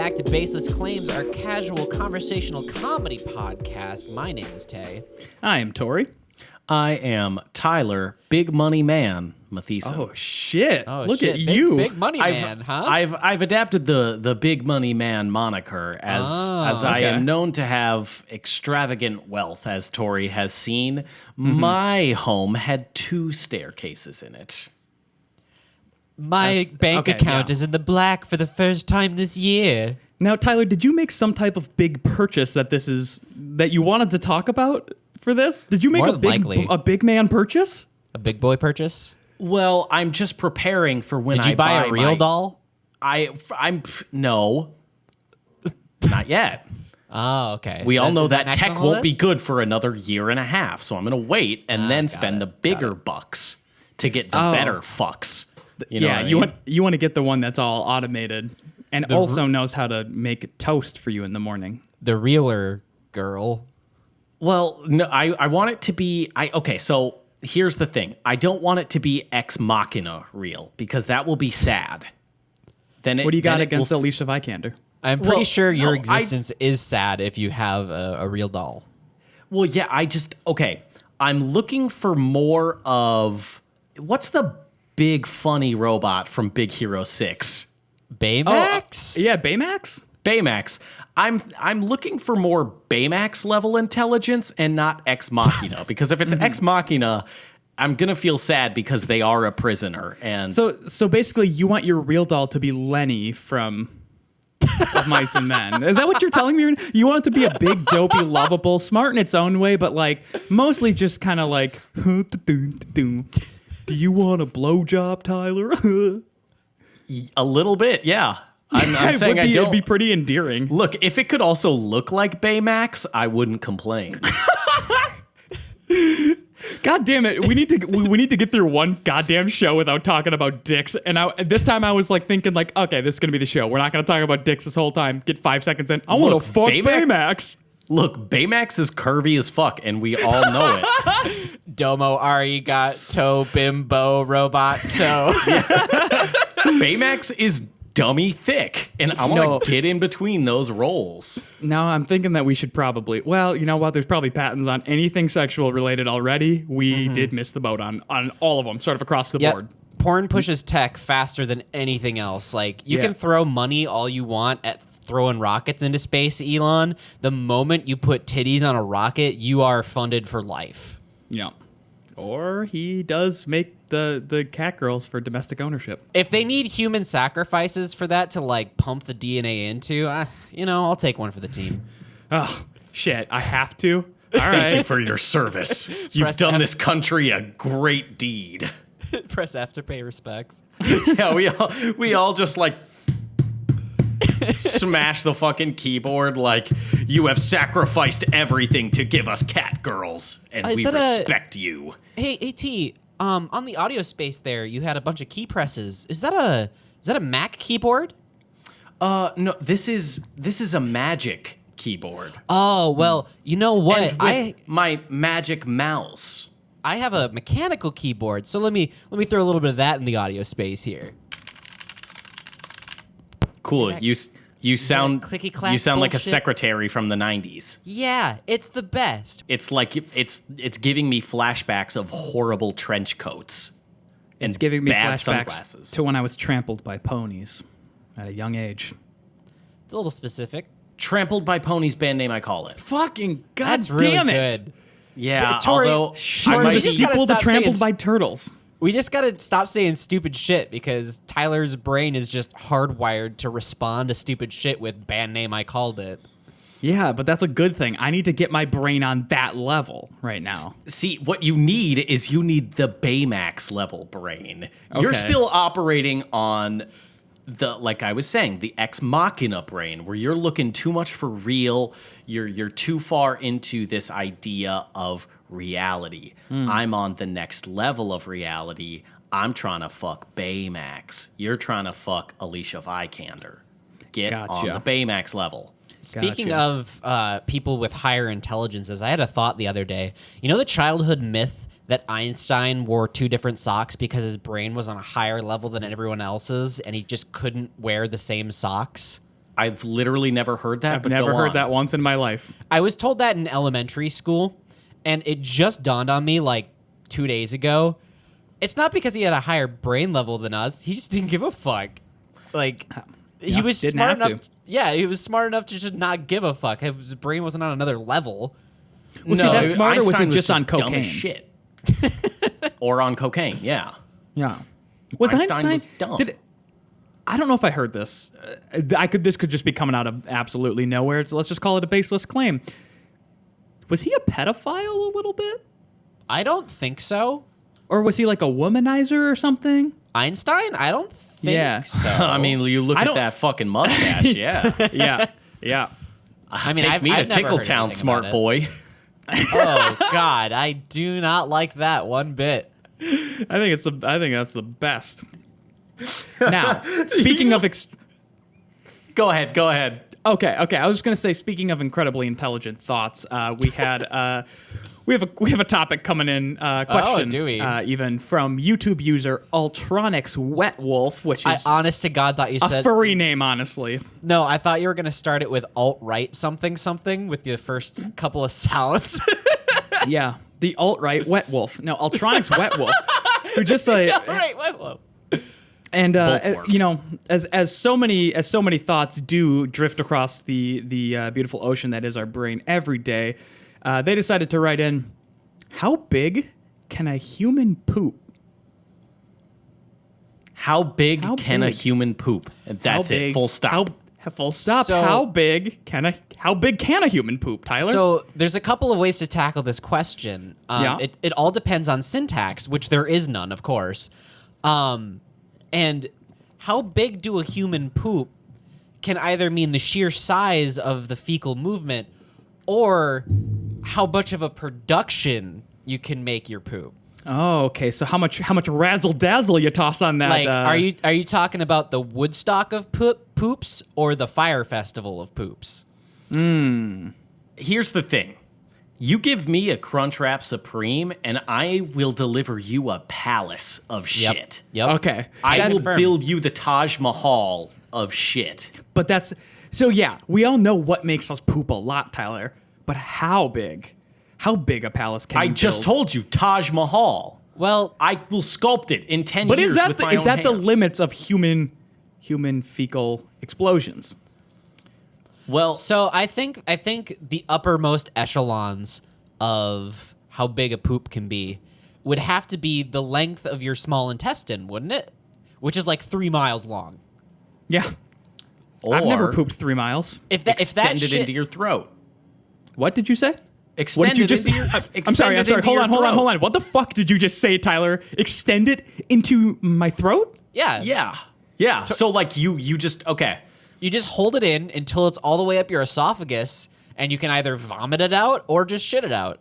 back to Baseless Claims, our casual conversational comedy podcast. My name is Tay. I am Tori. I am Tyler, Big Money Man Matheson. Oh shit! Oh, Look shit. at you, Big money man, huh? I've adapted the Big Money Man moniker as I okay. am known to have extravagant wealth, as Tori has seen. My home had 2 staircases in it. My bank okay, account yeah. is in the black for the first time this year. Now, Tyler, did you make some type of big purchase that you wanted to talk about for this? Did you make More a than big likely. a big man purchase? A big boy purchase? Well, I'm just preparing for when Did you I buy a real my- doll? I'm no, not yet. Oh, okay. We all know Is that next tech on the won't be list? good for another year and a half, so I'm going to wait and then got spend it, the bigger bucks to get the Oh. better fucks. You know Yeah, what I you mean? want to get the one that's all automated and also knows how to make toast for you in the morning. The realer girl. Well, no, I want it to be. Okay, so here's the thing. I don't want it to be Ex Machina real because that will be sad. Then What do you got then it against will Alicia Vikander? I'm pretty Well, sure your no, existence is sad if you have a real doll. Well, yeah, okay. I'm looking for more of what's the big funny robot from Big Hero 6? Baymax? Yeah, Baymax. Baymax. I'm looking for more Baymax level intelligence and not Ex Machina because if it's Ex Machina, I'm gonna feel sad because they are a prisoner and So basically, you want your real doll to be Lenny from Of Mice and Men. Is that what you're telling me? You want it to be a big, dopey, lovable, smart in its own way, but like mostly just kind of like. Do you want a blowjob, Tyler? a little bit, yeah. I'm saying I don't. It'd be pretty endearing. Look, if it could also look like Baymax, I wouldn't complain. God damn it! We need to get through one goddamn show without talking about dicks. And this time I was like thinking like, okay, this is gonna be the show. We're not gonna talk about dicks this whole time. Get 5 seconds in. I want Look, to fuck Baymax- Baymax. Look, Baymax is curvy as fuck, and we all know it. Domo arigato bimbo robot toe. Baymax is dummy thick, and I want No. to get in between those roles. No, I'm thinking that we should probably. Well, you know what? There's probably patents on anything sexual related already. We did miss the boat on all of them, sort of across the board. Porn pushes tech faster than anything else. Like, you Yeah. can throw money all you want at throwing rockets into space, Elon. The moment you put titties on a rocket, you are funded for life. Yeah. Or he does make the cat girls for domestic ownership. If they need human sacrifices for that to, like, pump the DNA into, I'll take one for the team. Oh, shit. I have to. All Thank you right. for your service. You've Press done F. this country a great deed. Press F to pay respects. Yeah, we all just like smash the fucking keyboard like you have sacrificed everything to give us cat girls, and Is we that a- respect you. Hey, T, on the audio space there, you had a bunch of key presses. Is that a Mac keyboard? No, this is a magic keyboard. Oh, well, you know what? And with my magic mouse. I have a mechanical keyboard, so let me throw a little bit of that in the audio space here. Cool. You sound clicky-clack you sound like a bullshit? secretary from the 90s. Yeah, it's the best. It's like it's giving me flashbacks of horrible trench coats and It's giving me bad flashbacks sunglasses. to when I was trampled by ponies at a young age. It's a little specific. Trampled by Ponies band name I call it. Fucking That's really damn it. good. Yeah, Tori- although Tori, I we might just be- gotta Sequel to stop Trampled saying- by Turtles. We just gotta stop saying stupid shit because Tyler's brain is just hardwired to respond to stupid shit with band name I called it. Yeah, but that's a good thing. I need to get my brain on that level right now. See, what you need is the Baymax level brain. You're Okay. still operating on like I was saying, the Ex Machina brain, where you're looking too much for real. You're too far into this idea of reality. I'm on the next level of reality. I'm trying to fuck Baymax. You're trying to fuck Alicia Vikander. Get on Gotcha. the Baymax level. Speaking Gotcha. of people with higher intelligences, I had a thought the other day. You know the childhood myth that Einstein wore 2 different socks because his brain was on a higher level than everyone else's and he just couldn't wear the same socks? I've literally never heard that. I've never heard that once in my life. I was told that in elementary school, and it just dawned on me like 2 days ago. It's not because he had a higher brain level than us. He just didn't give a fuck. Like, he was didn't smart have enough. to. Yeah, he was smart enough to just not give a fuck. His brain wasn't on another level. Well, see, that's smarter. Was Einstein he just on dumb as cocaine? shit. Or on cocaine, yeah. Yeah. Was Einstein Einstein was dumb. I don't know if I heard this. This could just be coming out of absolutely nowhere. So let's just call it a baseless claim. Was he a pedophile a little bit? I don't think so. Or was he like a womanizer or something? Einstein? I don't think so. I mean, you look at that fucking mustache, yeah. Yeah. I mean, Take me to I've never heard Tickletown, anything smart about it. boy. Oh God, I do not like that one bit. I think that's the best. Now, speaking of Go ahead. Okay. I was just gonna say, speaking of incredibly intelligent thoughts, we had we have a topic coming in. Question, do we? Even from YouTube user Ultronics Wet Wolf, which I is honest to God thought you a said furry name, honestly. no. I thought you were gonna start it with alt-right something with the first couple of sounds. Yeah, the alt-right Wet Wolf. No, Ultronics Wet Wolf, who just like Right, whoa. and Both work. you know, as so many thoughts do drift across the beautiful ocean that is our brain every day. They decided to write in, how big can a human poop? How big How can a big? human poop? And that's How it. big- Full stop. Full stop. So- how big can a human poop, Tyler? So there's a couple of ways to tackle this question. Yeah. It all depends on syntax, which there is none, of course. And how big do a human poop can either mean the sheer size of the fecal movement or how much of a production you can make your poop. oh, okay. So how much razzle dazzle you toss on that? Like, are you talking about the Woodstock of poops or the Fire Festival of poops? Here's the thing. You give me a Crunchwrap Supreme, and I will deliver you a palace of shit. Yep. Okay. I That's will firm. build you the Taj Mahal of shit. But that's so yeah. We all know what makes us poop a lot, Tyler. But how big? How big a palace can I you just build? told you, Taj Mahal. Well, I will sculpt it in 10 But years is that with the, my is own that the hands. limits of human fecal explosions? Well, so I think the uppermost echelons of how big a poop can be would have to be the length of your small intestine, wouldn't it? Which is like 3 miles long. Yeah. or I've never pooped 3 miles. If that extend it shit, into your throat. What did you say? Extend What did you it just? into your, I'm extend sorry. it I'm sorry. into Hold your on. throat. What the fuck did you just say, Tyler? Extend it into my throat? yeah, Yeah. So like you just okay. you just hold it in until it's all the way up your esophagus, and you can either vomit it out or just shit it out.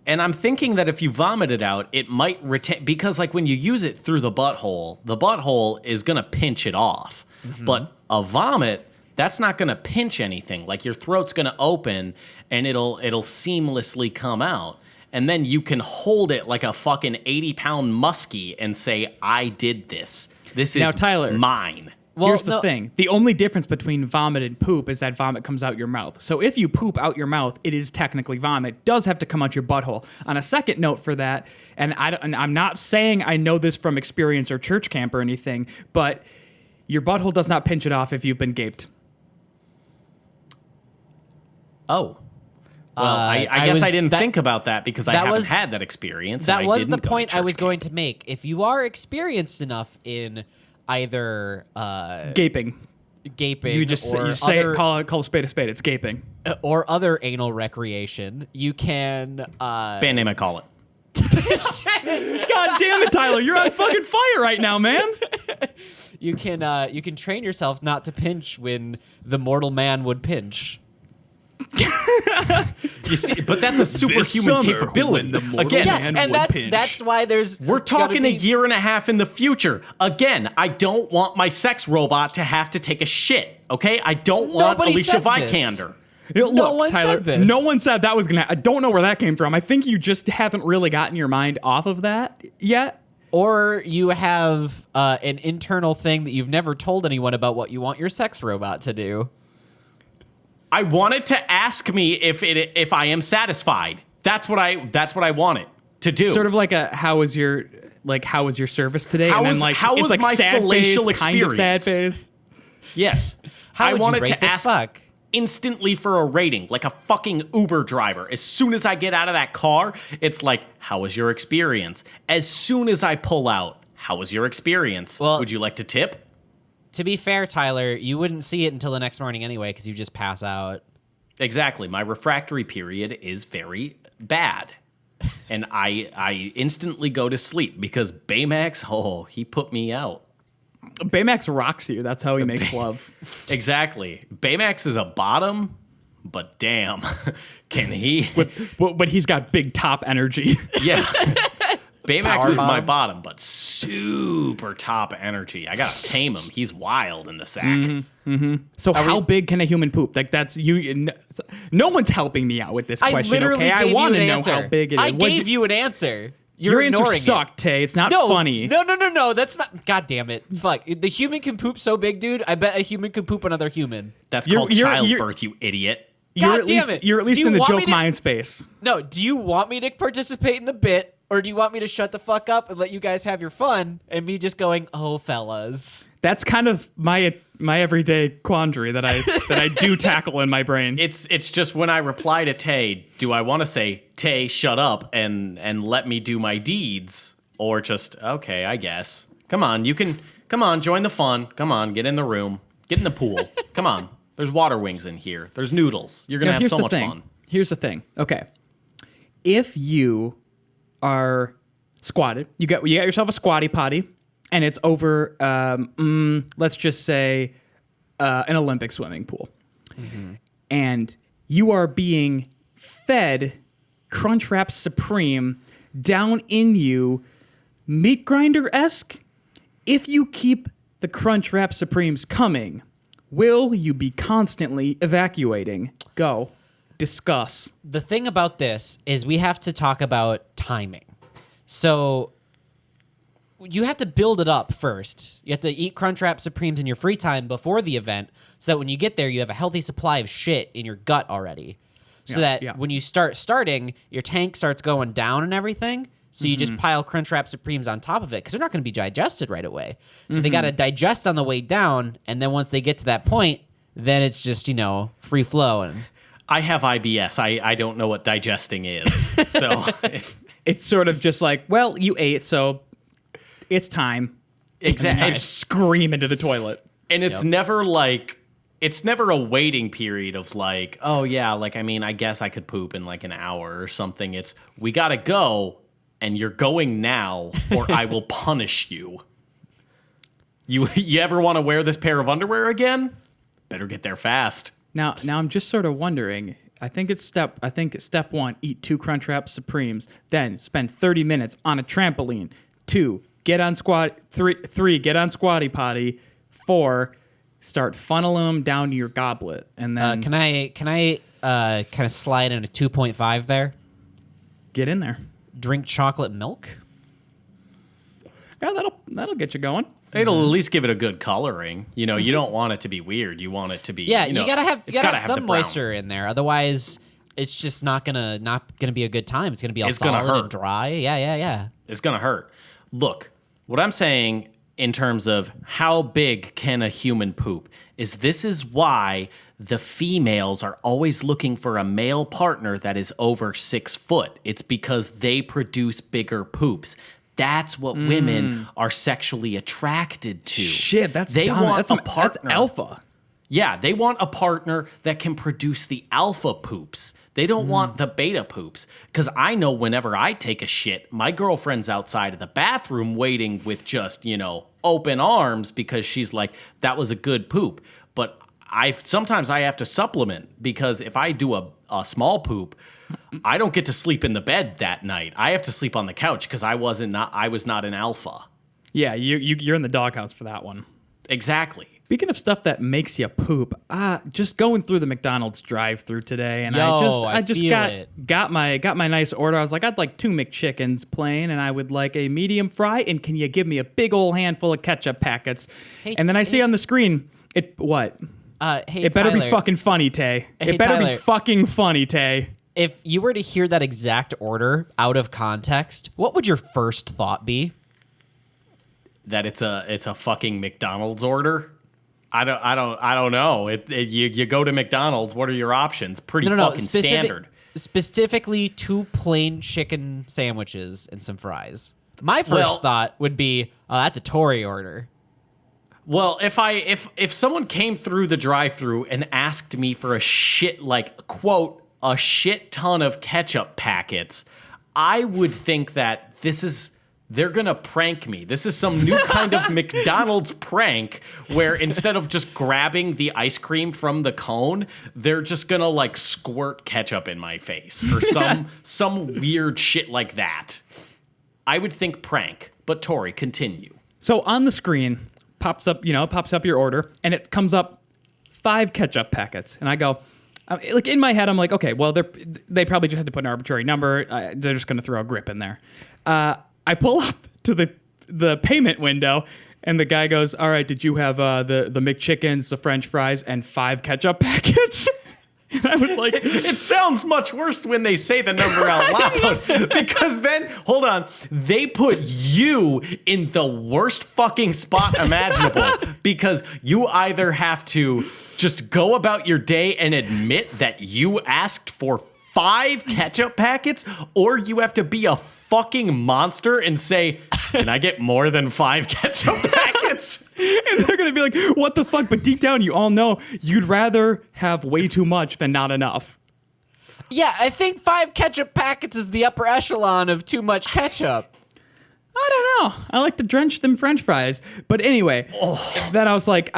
And I'm thinking that if you vomit it out, it might retain, because like when you use it through the butthole is gonna pinch it off. Mm-hmm. But a vomit, that's not gonna pinch anything. Like your throat's gonna open and it'll seamlessly come out. And then you can hold it like a fucking 80-pound muskie and say, I did this. This is Now, Tyler. mine. Well, Here's the no- thing. The only difference between vomit and poop is that vomit comes out your mouth. So if you poop out your mouth, it is technically vomit. It does have to come out your butthole. On a second note for that, and I'm not saying I know this from experience or church camp or anything, but your butthole does not pinch it off if you've been gaped. Oh. Well, I guess was- I didn't that- think about that because I that haven't was- had that experience. That and I was didn't the go to point I church was camp. going to make. If you are experienced enough in either Gaping. gaping You just or say other, call a spade a spade. It's gaping. or other anal recreation, you can Band name, I call it. God damn it, Tyler! You're on fucking fire right now, man. you can train yourself not to pinch when the mortal man would pinch. You see, but that's a superhuman summer, capability. when the mortal Again, man And would that's pinch. that's why there's we're talking gotta a be- year and a half in the future. Again, I don't want my sex robot to have to take a shit. Okay, I don't want Nobody Alicia said this. Vikander. Look, No one Tyler, said this. no one said that was gonna. I don't know where that came from. I think you just haven't really gotten your mind off of that yet. Or you have an internal thing that you've never told anyone about what you want your sex robot to do. I want it to ask me if I am satisfied. That's what I want it to do. Sort of like how was your service today? How and then was- like how it's was like my sad fallacial phase, kind of sad experience? phase. Yes. How I would want you it rate to this ask fuck? instantly for a rating, like a fucking Uber driver. As soon as I get out of that car, it's like, how was your experience? As soon as I pull out, how was your experience? Well- Would you like to tip? To be fair, Tyler, you wouldn't see it until the next morning anyway because you just pass out. Exactly. My refractory period is very bad. And I instantly go to sleep because Baymax, he put me out. Baymax rocks you. That's how he makes love. Exactly. Baymax is a bottom, but damn, can he? But he's got big top energy. Yeah. Baymax Power is my bomb. bottom, but super top energy. I gotta tame him. He's wild in the sack. Mm-hmm. So how big can a human poop? Like that's you. No one's helping me out with this question. I literally okay? gave I want you to an know answer. how big it is. I What'd gave you an answer. You're your answer ignoring sucked, Tay. It's not it. No, funny. No. That's not. God damn it. Fuck. The human can poop so big, dude. I bet a human can poop another human. That's You're- called you're- childbirth, you idiot. God damn it. You're at least Do you in the want joke me to- mind space. No, do you want me to participate in the bit, or do you want me to shut the fuck up and let you guys have your fun, and me just going, oh, fellas? That's kind of my everyday quandary that I do tackle in my brain. It's just when I reply to Tay, do I want to say, Tay, shut up and let me do my deeds? Or just, okay, I guess. Come on, join the fun. Come on, get in the room. Get in the pool. Come on. There's water wings in here. There's noodles. You're going to Now, have here's so the much thing. fun. Here's the thing. Okay. If you are squatted, you got yourself a squatty potty, and it's over, let's just say, an Olympic swimming pool. Mm-hmm. And you are being fed Crunchwrap Supreme down in you, meat grinder-esque. If you keep the Crunchwrap Supremes coming, will you be constantly evacuating? Go. Discuss. The thing about this is we have to talk about timing. So you have to build it up first. You have to eat Crunchwrap Supremes in your free time before the event so that when you get there, you have a healthy supply of shit in your gut already. So that when you starting, your tank starts going down and everything. So you just pile Crunchwrap Supremes on top of it because they're not going to be digested right away. So they got to digest on the way down. And then once they get to that point, then it's just, free flow. And I have IBS. I don't know what digesting is. So It's sort of just like, well, you ate, so it's time. Exactly. And I scream into the toilet. And it's never like, it's never a waiting period of like, oh yeah, like, I mean, I guess I could poop in like an hour or something. It's, we gotta go, and you're going now, or I will punish you. You ever want to wear this pair of underwear again? Better get there fast. Now I'm just sort of wondering. I think step one, eat 2 Crunchwrap Supremes, then spend 30 minutes on a trampoline. 2, get on squat. 3, get on Squatty Potty. 4, start funneling them down to your goblet, and then can I kind of slide in a 2.5 there? get in there. Drink chocolate milk? Yeah, that'll get you going. It'll at least give it a good coloring. You don't want it to be weird. You want it to be. Yeah, you gotta have it's gotta have some the brown. moisture in there. Otherwise, it's just not gonna be a good time. It's gonna be all It's gonna solid and hurt. dry. Yeah. It's gonna hurt. Look, what I'm saying in terms of how big can a human poop this is why the females are always looking for a male partner that is over 6 foot. It's because they produce bigger poops. That's what women are sexually attracted to. Shit, that's they dominant. want That's a partner. That's alpha. Yeah, they want a partner that can produce the alpha poops. They don't want the beta poops. Because I know whenever I take a shit, my girlfriend's outside of the bathroom waiting with just, open arms because she's like, that was a good poop. But sometimes I have to supplement because if I do a small poop, I don't get to sleep in the bed that night. I have to sleep on the couch because I was not an alpha. Yeah, you're in the doghouse for that one. Exactly. Speaking of stuff that makes you poop, just going through the McDonald's drive-through today, and I just feel got my nice order. I was like, I'd like 2 McChickens plain, and I would like a medium fry, and can you give me a big old handful of ketchup packets? Hey, and then I see on the screen, what? Hey, It better be Tyler, fucking funny, Tay. Hey, It better be Tyler. fucking funny, Tay. if you were to hear that exact order out of context, what would your first thought be? That it's a fucking McDonald's order. I don't know. You go to McDonald's. What are your options? Pretty fucking standard. Specifically, 2 plain chicken sandwiches and some fries. My first thought would be, that's a Tory order. Well, if someone came through the drive-thru and asked me for a shit a shit ton of ketchup packets, I would think that they're gonna prank me. This is some new kind of McDonald's prank where instead of just grabbing the ice cream from the cone, they're just gonna squirt ketchup in my face or some weird shit like that. I would think prank, but Tori, continue. So on the screen pops up your order, and it comes up 5 ketchup packets, and I go, in my head, I'm like, okay, well they probably just had to put an arbitrary number. They're just gonna throw a grip in there. I pull up to the payment window, and the guy goes, all right, did you have the McChickens, the French fries, and 5 ketchup packets? And I was like, it sounds much worse when they say the number out loud because then, hold on, they put you in the worst fucking spot imaginable because you either have to just go about your day and admit that you asked for 5 ketchup packets, or you have to be a fucking monster and say, can I get more than 5 ketchup packets? and they're going to be like, what the fuck? But deep down, you all know you'd rather have way too much than not enough. Yeah, I think 5 ketchup packets is the upper echelon of too much ketchup. I don't know. I like to drench them French fries. But anyway, then I was like,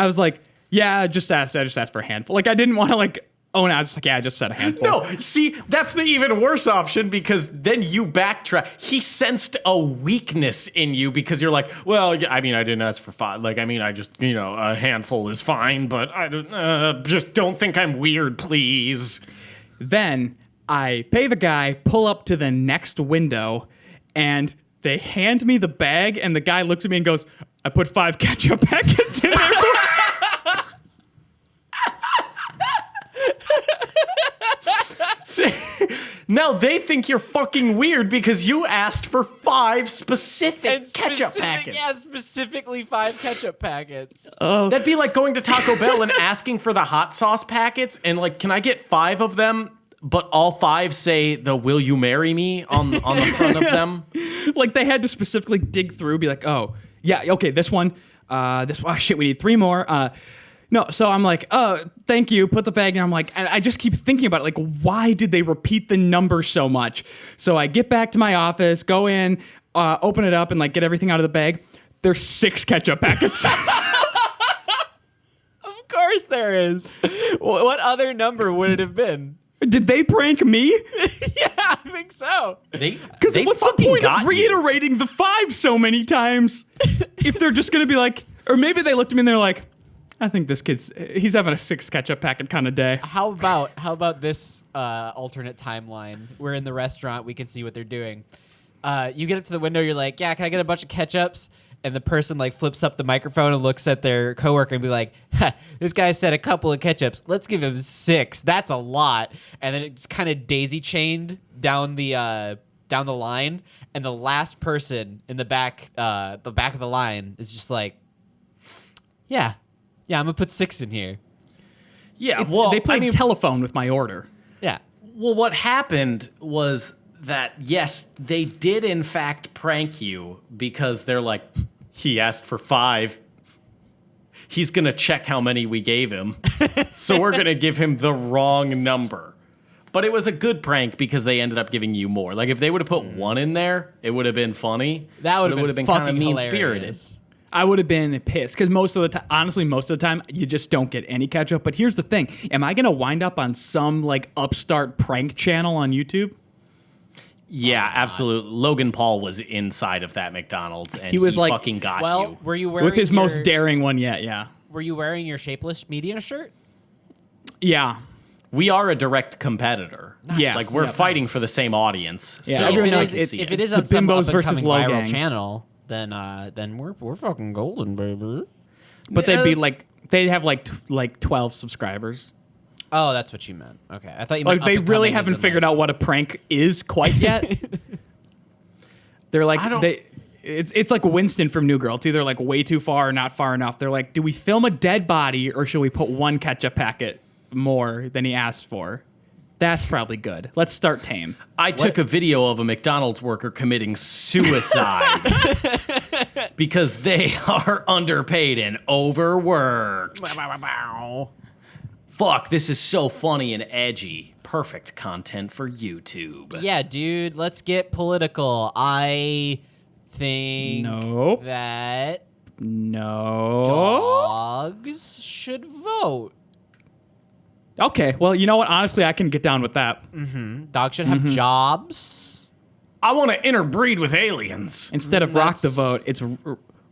yeah, I just asked for a handful. I didn't want to oh, no, I was just like, yeah, I just said a handful. No, see, that's the even worse option because then you backtrack. He sensed a weakness in you because you're like, well, I mean, I didn't ask for 5. I just, a handful is fine, but I don't, just don't think I'm weird, please. Then I pay the guy, pull up to the next window, and they hand me the bag, and the guy looks at me and goes, I put 5 ketchup packets in there. Now they think you're fucking weird because you asked for 5 specific ketchup packets. Yeah, specifically 5 ketchup packets. That'd be like going to Taco Bell and asking for the hot sauce packets and can I get 5 of them? But all 5 say the "Will you marry me" on the front of them. They had to specifically dig through, be like, oh yeah, okay, this one, shit, we need 3 more. No, so I'm like, oh, thank you, put the bag in. I'm like, and I just keep thinking about it, why did they repeat the number so much? So I get back to my office, go in, open it up, and get everything out of the bag. There's 6 ketchup packets. Of course there is. What other number would it have been? Did they prank me? Yeah, I think so. Because what's the point of reiterating the 5 so many times if they're just going to be like, or maybe they looked at me and they're like, I think this he's having a 6 ketchup packet kind of day. How about this alternate timeline? We're in the restaurant. We can see what they're doing. You get up to the window. You're like, yeah, can I get a bunch of ketchups? And the person flips up the microphone and looks at their coworker and be like, this guy said a couple of ketchups. Let's give him 6. That's a lot. And then it's kind of daisy chained down the line. And the last person in the back of the line is just like, yeah, I'm gonna put 6 in here. Yeah, they played telephone with my order. Yeah. Well, what happened was that, yes, they did in fact prank you because they're like, he asked for 5. He's going to check how many we gave him. So we're going to give him the wrong number. But it was a good prank because they ended up giving you more. If they would have put 1 in there, it would have been funny. That would have been kind of fucking mean-spirited. hilarious. I would have been pissed because most of the time, you just don't get any ketchup. But here's the thing. Am I going to wind up on some upstart prank channel on YouTube? Yeah, absolutely. Logan Paul was inside of that McDonald's and he fucking got you. Were you wearing with his most daring one yet, yeah. Were you wearing your Shapeless media shirt? Yeah. We are a direct competitor. Yes. We're fighting for the same audience. Yeah, so everyone knows if it is the on some Bimbos versus up-and-coming Low viral Gang channel, then we're fucking golden, baby. But they'd be They have like 12 subscribers. Oh, that's what you meant. Okay, I thought you meant Like they up and really coming as haven't in, figured like- out what a prank is quite yet. They're like I don't- it's like Winston from New Girl. It's either like way too far or not far enough. They're like, do we film a dead body or should we put one ketchup packet more than he asked for? That's probably good. Let's start tame. I took a video of a McDonald's worker committing suicide because they are underpaid and overworked. Fuck, this is so funny and edgy. Perfect content for YouTube. Yeah, dude, let's get political. I think Nope. that No. dogs should vote. Okay, well, you know what? Honestly, I can get down with that. Dogs should have jobs. I want to interbreed with aliens. Instead of rock the That's- vote, it's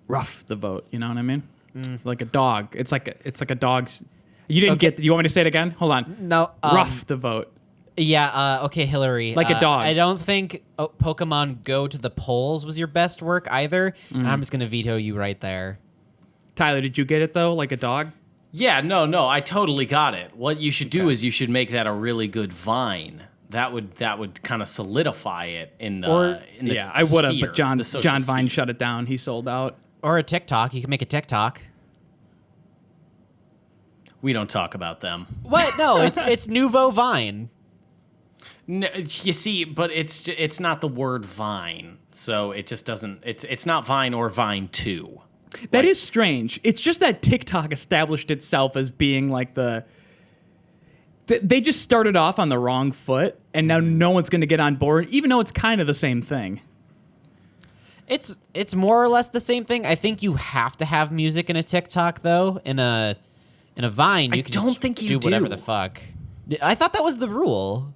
rough the vote. You know what I mean? Like a dog. It's like a dog's. You didn't Okay. get. You want me to say it again? Hold on. No, Rough the vote. Yeah, okay, Hillary. Like a dog. I don't think Pokemon Go to the polls was your best work either. And I'm just going to veto you right there. Tyler, did you get it though? Like a dog? Yeah, no, I totally got it. What you should do is you should make that a really good vine. That would kind of solidify it in the Yeah, I would have, sphere, but John the social Vine sphere. shut it down. He sold out. Or a TikTok. You can make a TikTok. We don't talk about them. What? No, it's Nouveau Vine. No, you see, but it's not the word Vine, so it just doesn't. It's not Vine or Vine 2. That is strange. It's just that TikTok established itself as being like they just started off on the wrong foot, and now no one's going to get on board, even though it's kind of the same thing. It's more or less the same thing. I think you have to have music in a TikTok though. In a Vine, you I can don't just think you do whatever do. the fuck. I thought that was the rule.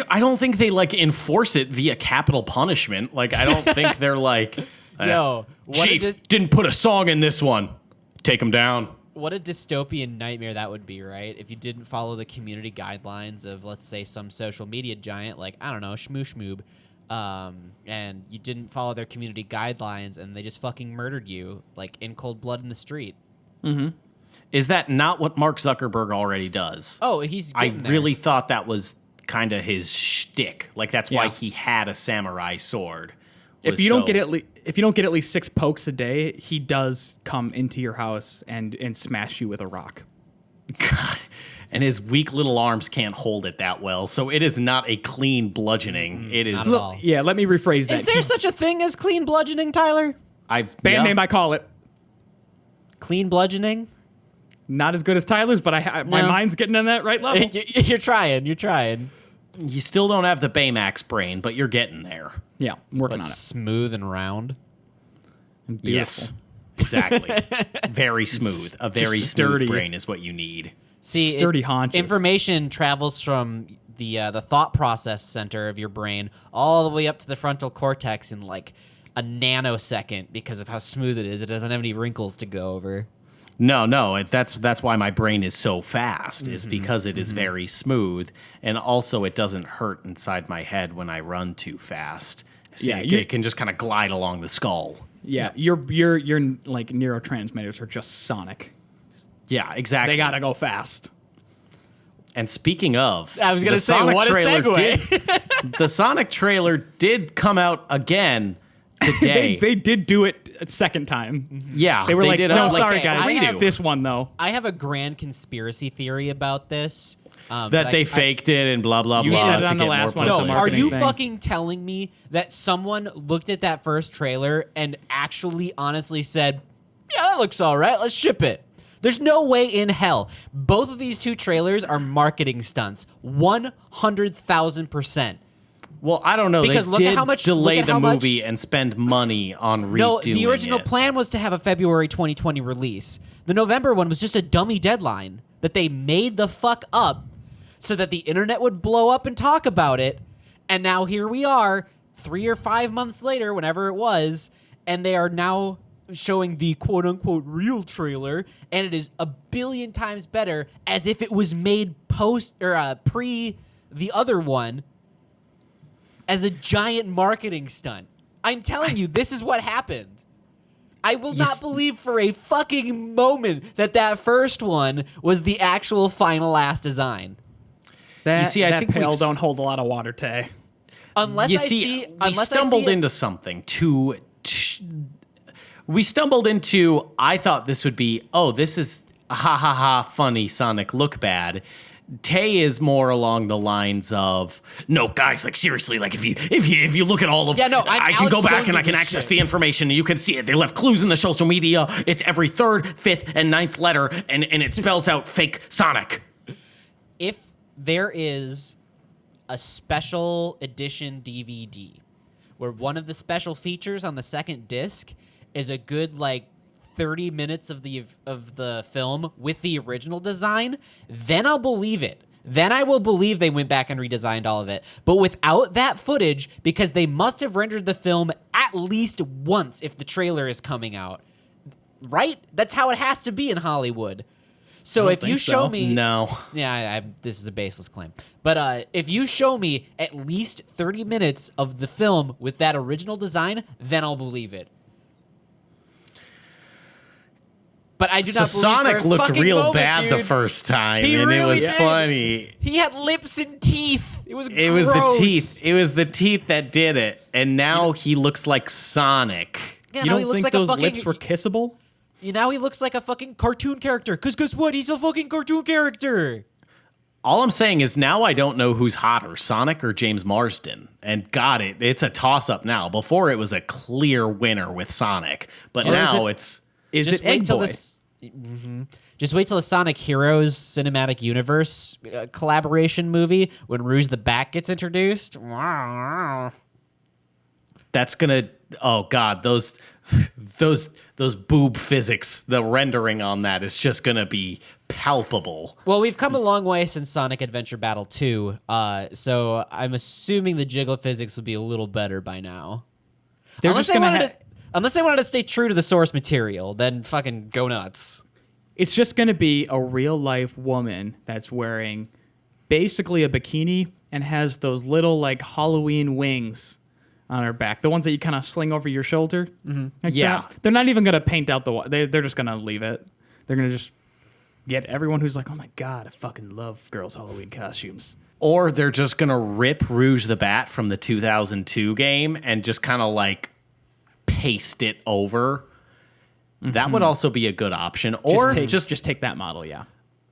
I don't think they like enforce it via capital punishment. Like I don't think they're like, Yo, what Chief a didn't put a song in this one. Take him down. what a dystopian nightmare that would be, right? If you didn't follow the community guidelines of, let's say, some social media giant like, I don't know, Shmoo Shmoob, and you didn't follow their community guidelines and they just fucking murdered you, like, in cold blood in the street. Is that not what Mark Zuckerberg already does? Oh, he's I getting there. really thought that was kind of his shtick. Like that's why Yeah. he had a samurai sword. If you don't get at least 6 pokes a day, he does come into your house and smash you with a rock. God, and his weak little arms can't hold it that well, so it is not a clean bludgeoning. It not is. at all. Yeah, let me rephrase that. Is there such a thing as clean bludgeoning, Tyler? I've Band yeah. name I call it. Clean bludgeoning? Not as good as Tyler's, but my No. mind's getting on that right level. You're trying. You're trying. You still don't have the Baymax brain, but you're getting there. Yeah, I'm working But on it. smooth and round. Yes, exactly. Very smooth. A very Just smooth sturdy. brain is what you need. See, Sturdy haunches. information travels from the thought process center of your brain all the way up to the frontal cortex in like a nanosecond because of how smooth it is. It doesn't have any wrinkles to go over. No, that's why my brain is so fast. Is because it is very smooth, and also it doesn't hurt inside my head when I run too fast. See, Yeah, it can just kind of glide along the skull. Yeah, your like neurotransmitters are just sonic. Yeah, exactly. They gotta go fast. And speaking of, I was gonna the say, Sonic what a trailer segue. the Sonic trailer did come out again today. They did do it a second time. yeah, They were like, did no, a, sorry okay, guys, I we have have this one though. I have a grand conspiracy theory about this. that they faked it and blah blah You blah. said it to on the get last more one, it's a No, publicity. are marketing you thing. fucking telling me that someone looked at that first trailer and actually honestly said, yeah, that looks all right, let's ship it? There's no way in hell. Both of these two trailers are marketing stunts. 100,000%. Well, I don't know. Because they look at did how much- delay look at the how much- movie and spend money on redoing No, the original it. plan was to have a February 2020 release. The November one was just a dummy deadline that they made the fuck up so that the internet would blow up and talk about it. And now here we are, 3 or 5 months later, whenever it was, and they are now showing the quote-unquote real trailer, and it is a billion times better, as if it was made post or pre the other one, as a giant marketing stunt. I'm telling you, this is what happened. I will not believe for a fucking moment that first one was the actual final ass design. That, see, I that think pail we've- don't hold a lot of water, Tay. Unless You I see, see, we unless stumbled I see into something we stumbled into, I thought this would be, oh, this is ha ha ha funny Sonic look bad. Tay is more along the lines of, no, guys, like seriously, like if you look at all of, Yeah, no, I I'm can go Alex back and Jonesing I can this access shit. the information and you can see it. They left clues in the social media. It's every third, fifth, and ninth letter, and it spells out fake Sonic. if there is a special edition DVD where one of the special features on the second disc is a good like 30 minutes of the film with the original design, then I'll believe it. Then I will believe they went back and redesigned all of it. But without that footage, because they must have rendered the film at least once if the trailer is coming out. Right? That's how it has to be in Hollywood. So if you think show so. me... No. Yeah, this is a baseless claim. But if you show me at least 30 minutes of the film with that original design, then I'll believe it. But I do So not believe Sonic for a looked fucking real moment, bad the dude. first time, He and it really was did. funny. He had lips and teeth. It was It was the gross. teeth. It was the teeth that did it, and now he looks like Sonic. Yeah, You now he don't looks think like those a fucking, lips were kissable? Now he looks like a fucking cartoon character. Because guess what? He's a fucking cartoon character. All I'm saying is now I don't know who's hotter, Sonic or James Marsden. And it's a toss-up now. Before it was a clear winner with Sonic, but now it's... Is Just it wait Egg till Boy? this. Just wait till the Sonic Heroes cinematic universe collaboration movie when Rouge the Bat gets introduced. That's gonna... Oh, God, those boob physics, the rendering on that is just gonna be palpable. Well, we've come a long way since Sonic Adventure Battle 2, so I'm assuming the jiggle physics will be a little better by now. They're Unless just they gonna wanted unless they wanted to stay true to the source material, then fucking go nuts. It's just going to be a real life woman that's wearing basically a bikini and has those little like Halloween wings on her back, the ones that you kind of sling over your shoulder. Mm-hmm. Like Yeah. that. They're not even going to paint out they're just going to leave it. They're going to just get everyone who's like, oh my God, I fucking love girls' Halloween costumes. Or they're just gonna rip Rouge the Bat from the 2002 game and just kind of like paste it over. That would also be a good option. Or just take that model, yeah.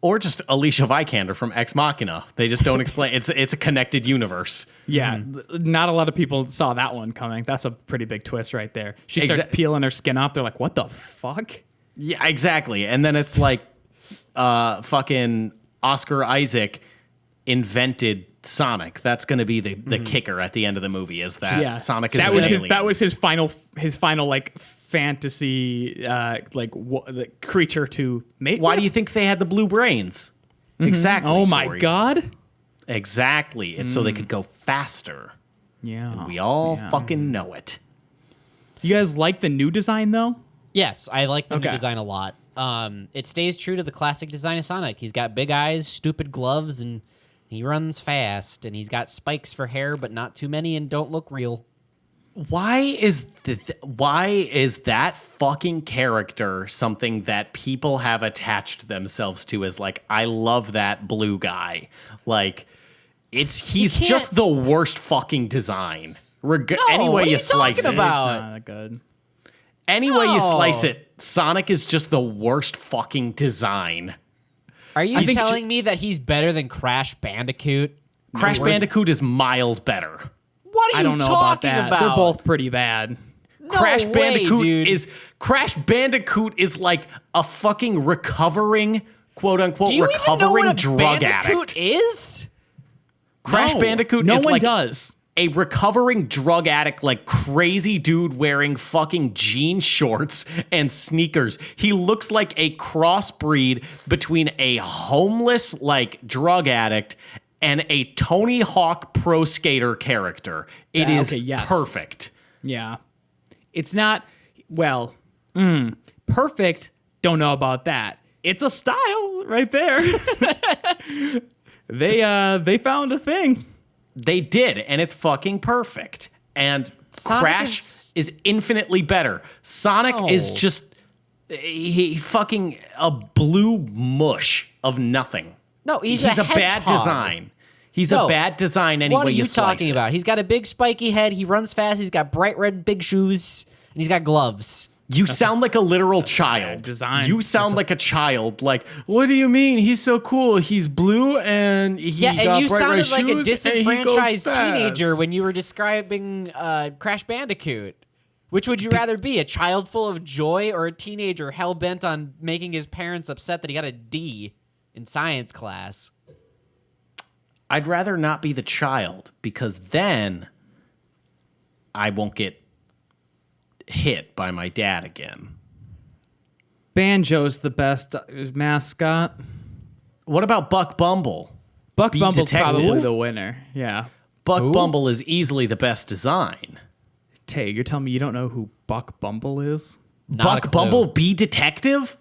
or just Alicia Vikander from Ex Machina. They just don't explain. It's a connected universe. Yeah, not a lot of people saw that one coming. That's a pretty big twist right there. She starts peeling her skin off. They're like, what the fuck? Yeah, exactly. And then it's like fucking Oscar Isaac invented Sonic. That's going to be the kicker at the end of the movie is that Sonic is that an was alien. that was his final like fantasy the creature to mate Why with? do you think they had the blue brains? Exactly. Oh my Tori. God. Exactly. It's so they could go faster. Yeah. We all fucking know it. You guys like the new design though? Yes, I like the new Okay. design a lot. It stays true to the classic design of Sonic. He's got big eyes, stupid gloves, and he runs fast. And he's got spikes for hair, but not too many and don't look real. Why is that fucking character something that people have attached themselves to as like, I love that blue guy? Like, he's can't- just the worst fucking design. Any what way are you you slice talking it. about? It's not that good. Any way you No. slice it, Sonic is just the worst fucking design. Are you think telling me that he's better than Crash Bandicoot? Crash Where's- Bandicoot is miles better. What are I you don't know about talking that. about? They're both pretty bad. No Crash way, Bandicoot dude. Crash Bandicoot is like a fucking recovering, quote unquote, Do you even know recovering what a drug Bandicoot addict. is? Crash No. Bandicoot No is one like does. a recovering drug addict, like crazy dude wearing fucking jean shorts and sneakers. He looks like a crossbreed between a homeless like drug addict and a Tony Hawk pro skater character. It Yeah, is okay, yes. perfect. Yeah. It's not perfect. Don't know about that. It's a style right there. They found a thing. They did, and it's fucking perfect. And Sonic Crash is is infinitely better. Sonic is No. just he fucking a blue mush of nothing. No, he's a a bad hedgehog. design. He's No. a bad design any What are way you slice talking it. about? He's got a big spiky head. He runs fast. He's got bright red big shoes, and he's got gloves. You sound like a literal child. design. You sound like a child. Like, what do you mean? He's so cool. He's blue and he Yeah, got and you bright red sounded like a shoes and he goes disenfranchised fast. teenager when you were describing Crash Bandicoot. Which would you rather be, a child full of joy or a teenager hell-bent on making his parents upset that he got a D in science class? I'd rather not be the child because then I won't get hit by my dad again. Banjo's the best mascot. What about Buck Bumble? Buck Be Bumble's detective. probably the winner. Yeah. Buck Who? Bumble is easily the best design. Tay, you're telling me you don't know who Buck Bumble is? Not a Buck clue. Bumble, be detective?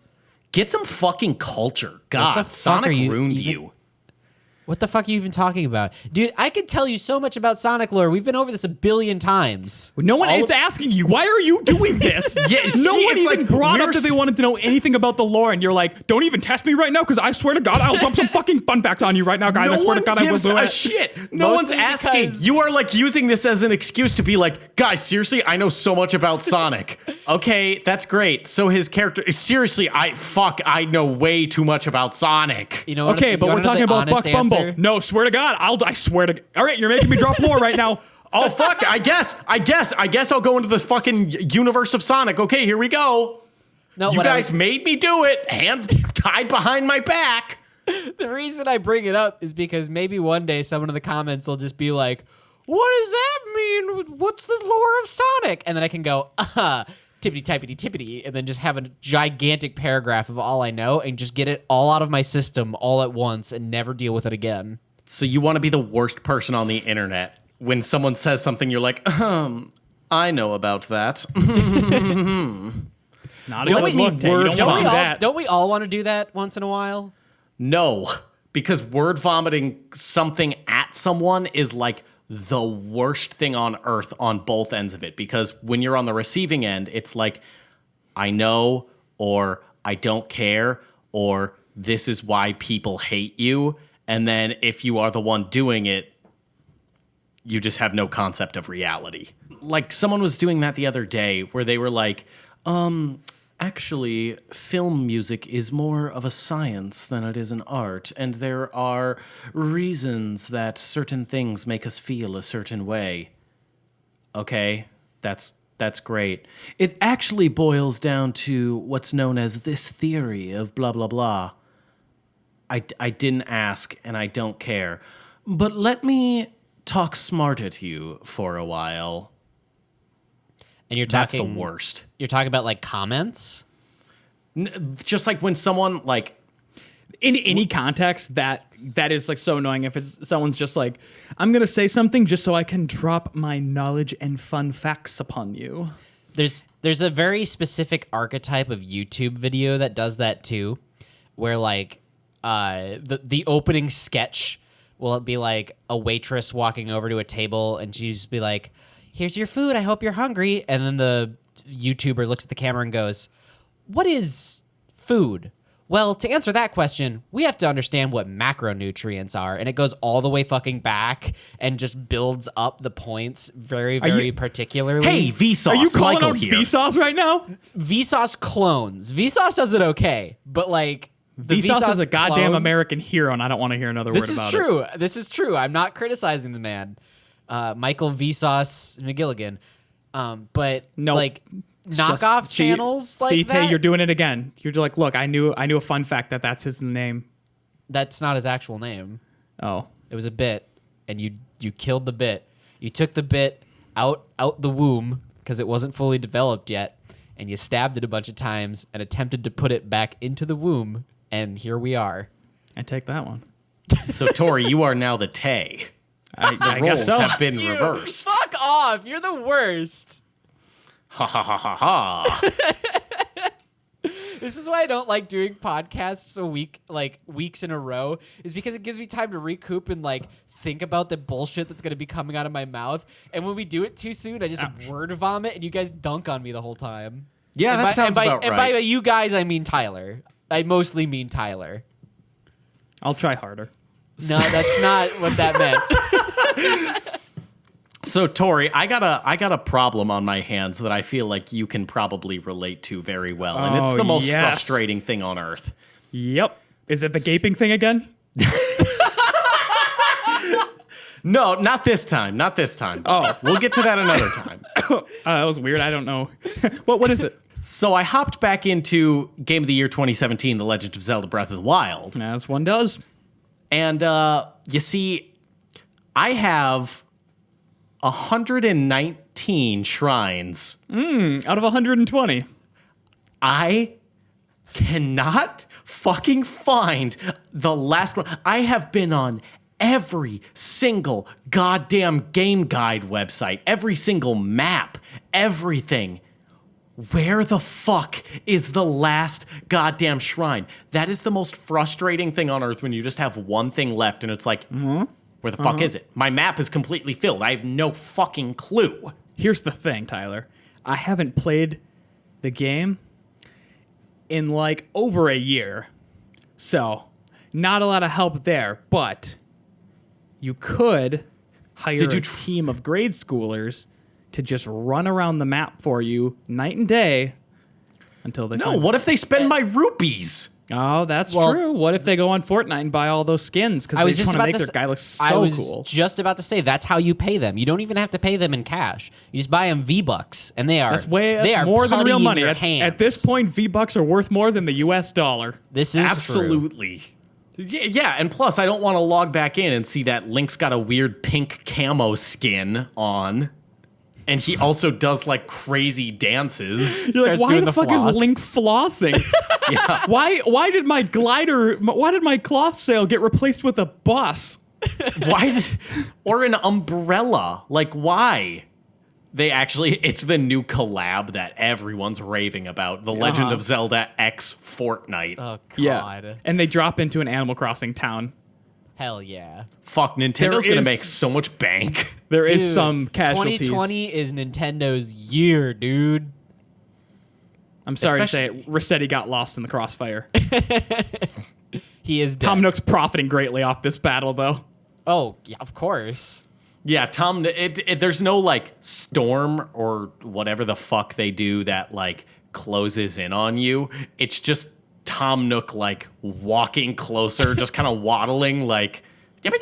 Get some fucking culture. God, fuck Sonic are you ruined even- you. What the fuck are you even talking about? Dude, I could tell you so much about Sonic lore. We've been over this a billion times. No one is asking you. Why are you doing this? Yeah, no see, one it's even like brought up we're that they wanted to know anything about the lore, and you're like, don't even test me right now, because I swear to God, I'll dump some fucking fun facts on you right now, guys. I No swear one to God, I will gives do a it. shit. No Mostly one's asking. because- You are like using this as an excuse to be like, guys, seriously, I know so much about Sonic. Okay, that's great. So his character, seriously, I know way too much about Sonic. You know what? Okay, you but wanna we're know talking the about Buck honest Bumble. answer? No, swear to God, I swear to. All right, you're making me drop lore right now. Oh fuck! I guess I'll go into this fucking universe of Sonic. Okay, here we go. No, You what I guys was- made me do it. Hands tied behind my back. The reason I bring it up is because maybe one day someone in the comments will just be like, what does that mean? What's the lore of Sonic? And then I can go, tippity typity tippity, and then just have a gigantic paragraph of all I know and just get it all out of my system all at once and never deal with it again. So you want to be the worst person on the internet. When someone says something, you're like, I know about that. Not a Don't good we look, need Tay. You word don't Don't want we, to do all, that. don't we all want to do that once in a while? No, because word vomiting something at someone is like the worst thing on earth on both ends of it. Because when you're on the receiving end, it's like, I know, or I don't care, or this is why people hate you. And then if you are the one doing it, you just have no concept of reality. Like someone was doing that the other day where they were like, actually, film music is more of a science than it is an art, and there are reasons that certain things make us feel a certain way. Okay, that's great. It actually boils down to what's known as this theory of blah, blah, blah. I didn't ask, and I don't care. But let me talk smart at you for a while. And you're That's talking the worst. You're talking about like comments? Just like when someone like In any context, that is like so annoying. If it's someone's just like, I'm gonna say something just so I can drop my knowledge and fun facts upon you. There's a very specific archetype of YouTube video that does that too, where like the opening sketch will be like a waitress walking over to a table and she just be like, "Here's your food. I hope you're hungry." And then the YouTuber looks at the camera and goes, "What is food?" Well, to answer that question, we have to understand what macronutrients are, and it goes all the way fucking back and just builds up the points very, very you- particularly. Hey, Vsauce, Are you calling Michael out here. Vsauce right now? Vsauce clones. Vsauce does it okay, but like the Vsauce is a goddamn clones- American hero, and I don't want to hear another word This is about true. This is true. I'm not criticizing the man, Michael Vsauce McGilligan, but Nope. like knockoff channels like See, Tay, that. you're doing it again. You're just like, look, I knew a fun fact that's his name. That's not his actual name. Oh, It was a bit, and you killed the bit. You took the bit out the womb because it wasn't fully developed yet, and you stabbed it a bunch of times and attempted to put it back into the womb, and here we are. I take that one. So, Tori, you are now the Tay. I Roles guess so. have been reversed. Fuck off! You're the worst. Ha ha ha ha ha. This is why I don't like doing podcasts weeks in a row, is because it gives me time to recoup and like think about the bullshit that's going to be coming out of my mouth. And when we do it too soon, I just word vomit and you guys dunk on me the whole time. Yeah, and that sounds about and right. by you guys, I mean Tyler. I mostly mean Tyler. I'll try harder. No, that's not what that meant. So Tori, I got a problem on my hands that I feel like you can probably relate to very well, and it's the most frustrating thing on earth. Yep. Is it the gaping thing again? No, not this time. Not this time. Oh. We'll get to that another time. That was weird. I don't know. What is it? So I hopped back into Game of the Year 2017, The Legend of Zelda Breath of the Wild. As one does. And you see, I have 119 shrines. Out of 120. I cannot fucking find the last one. I have been on every single goddamn game guide website, every single map, everything. Where the fuck is the last goddamn shrine? That is the most frustrating thing on earth when you just have one thing left and it's like, where the fuck is it? My map is completely filled. I have no fucking clue. Here's the thing, Tyler. I haven't played the game in like over a year. So, not a lot of help there, but you could hire a team of grade schoolers to just run around the map for you night and day until they No, what if they spend my rupees? Oh, that's true. What if they go on Fortnite and buy all those skins because they just want to make their guy look so I was cool? just about to say that's how you pay them. You don't even have to pay them in cash. You just buy them V-Bucks, and they are more than real putty in money. your At hands. this point, V-Bucks are worth more than the US dollar. This is Absolutely. Yeah, and plus I don't want to log back in and see that Link's got a weird pink camo skin on. And he also does like crazy dances. You're like, why the fuck is Link flossing? Yeah. Why did my cloth sail get replaced with a bus? Or an umbrella? Like why? It's the new collab that everyone's raving about. The Legend of Zelda X Fortnite. Oh god. Yeah. And they drop into an Animal Crossing town. Hell yeah. Fuck, Nintendo's gonna make so much bank. There is some casualties. 2020 is Nintendo's year, dude. I'm sorry to say it, Rossetti got lost in the crossfire. He is dead. Tom Nook's profiting greatly off this battle, though. Oh, yeah, of course. Yeah, Tom, there's no like storm or whatever the fuck they do that like closes in on you. It's just Tom Nook like walking closer, just kind of waddling like. And the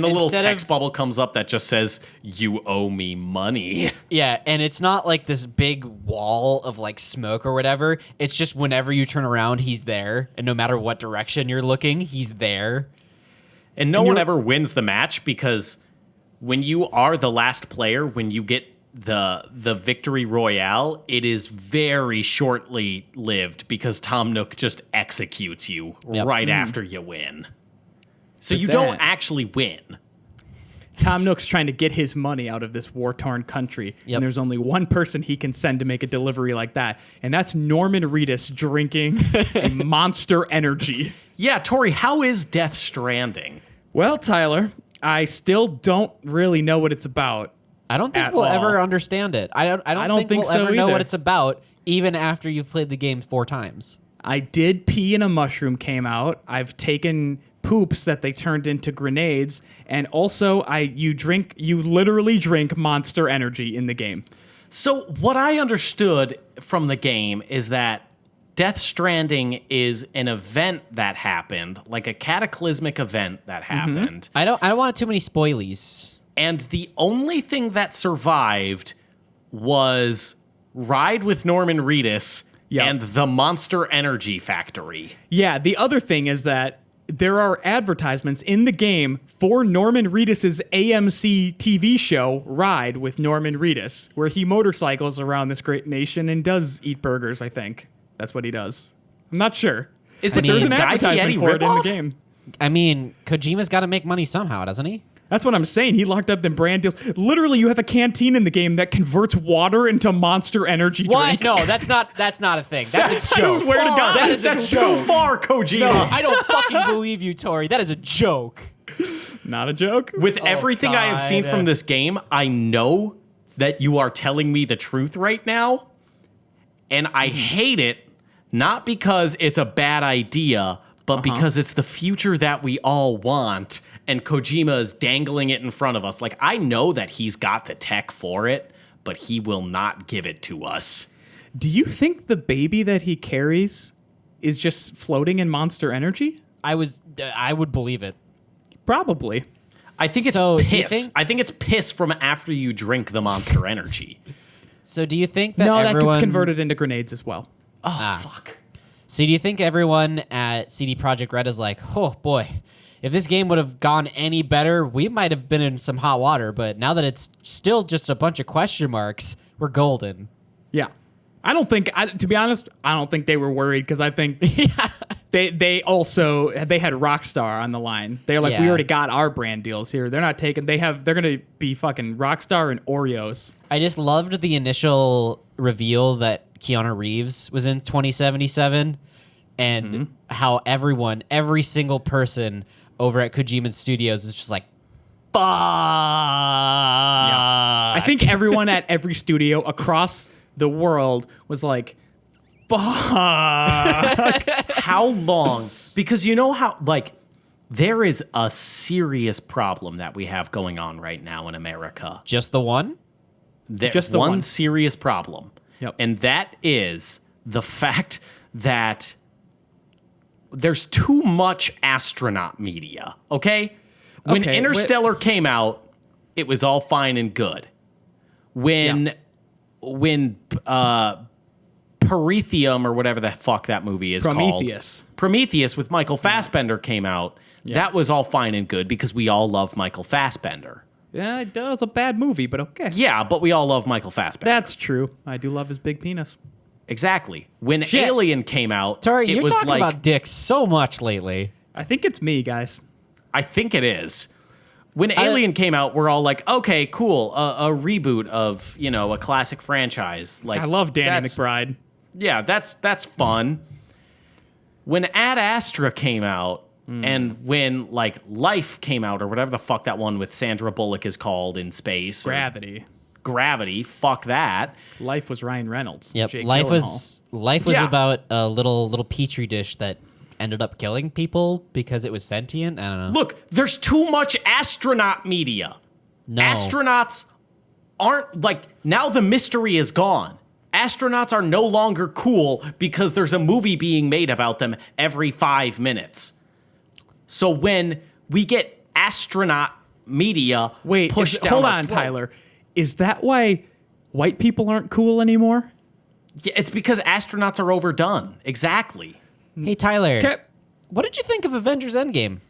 little text bubble comes up that just says, "You owe me money." Yeah, and it's not like this big wall of like smoke or whatever. It's just whenever you turn around, he's there, and no matter what direction you're looking, he's there. And no one ever wins the match because when you are the last player, when you get the victory royale, it is very shortly lived because Tom Nook just executes you right after you win. So you don't actually win. Tom Nook's trying to get his money out of this war-torn country, and there's only one person he can send to make a delivery like that, and that's Norman Reedus drinking a Monster Energy. Yeah, Tori, how is Death Stranding? Well, Tyler, I still don't really know what it's about. I don't think we'll ever understand it. I don't think we'll ever know what it's about, even after you've played the game 4 times. I did pee and a mushroom came out. I've taken poops that they turned into grenades, and also you literally drink Monster Energy in the game. So what I understood from the game is that Death Stranding is an event that happened, like a cataclysmic event that happened. I don't want too many spoilies. And the only thing that survived was Ride with Norman Reedus and the Monster Energy Factory. Yeah, the other thing is that there are advertisements in the game for Norman Reedus' AMC TV show, Ride with Norman Reedus, where he motorcycles around this great nation and does eat burgers, I think. That's what he does. I'm not sure. Is it just a Guy Fieri for it in the ripoff? game. I mean, Kojima's got to make money somehow, doesn't he? That's what I'm saying. He locked up them brand deals. Literally, you have a canteen in the game that converts water into Monster Energy What? drink. No, that's not a thing. That's a joke. Swear to God, That's too far, Kojima. No, I don't fucking believe you, Tori. That is a joke. Not a joke. With everything I have seen God. from this game, I know that you are telling me the truth right now, and I hate it, not because it's a bad idea, but because it's the future that we all want, and Kojima is dangling it in front of us. Like, I know that he's got the tech for it, but he will not give it to us. Do you think the baby that he carries is just floating in Monster Energy? I would believe it. Probably. I think it's So, do you piss. think- I think it's piss from after you drink the Monster Energy. So do you think that No, everyone that gets converted into grenades as well. Oh, fuck. So do you think everyone at CD Projekt Red is like, oh boy, if this game would have gone any better, we might have been in some hot water, but now that it's still just a bunch of question marks, we're golden. Yeah. I don't think, to be honest, I don't think they were worried because I think they had Rockstar on the line. They're like, we Yeah. already got our brand deals here. They're not taking, they're going to be fucking Rockstar and Oreos. I just loved the initial reveal that Keanu Reeves was in 2077 and how every single person over at Kojima Studios is just like, fuck. I think everyone at every studio across the world was like, fuck. How long? Because you know how, like, there is a serious problem that we have going on right now in America. Just the one? There's Just the one. serious problem. Yep. And that is the fact that there's too much astronaut media, okay? When Okay, Interstellar came out, it was all fine and good. When Prometheum or whatever the fuck that movie is Prometheus. called. Prometheus with Michael Fassbender came out. That was all fine and good because we all love Michael Fassbender. Yeah, it was a bad movie, but okay. Yeah, but we all love Michael Fassbender. That's true. I do love his big penis. Exactly. When Shit. Alien came out, Tori, it you're was talking like, about dicks so much lately. I think it's me, guys. I think it is. When Alien came out, we're all like, okay, cool, a reboot of, you know, a classic franchise. Like, I love Danny that's- McBride. Yeah, that's fun. When Ad Astra came out, and when like Life came out, or whatever the fuck that one with Sandra Bullock is called in space, or Gravity, fuck that. Life was Ryan Reynolds. Yep. Jake Life Gyllenhaal. was Yeah. about a little petri dish that ended up killing people because it was sentient. I don't know. Look, there's too much astronaut media. No. Astronauts aren't like, now the mystery is gone. Astronauts are no longer cool because there's a movie being made about them every 5 minutes. So when we get astronaut media pushed down hold our on, throat- Tyler. Is that why white people aren't cool anymore? Yeah, it's because astronauts are overdone. Exactly. Hey, Tyler. Okay. What did you think of Avengers Endgame?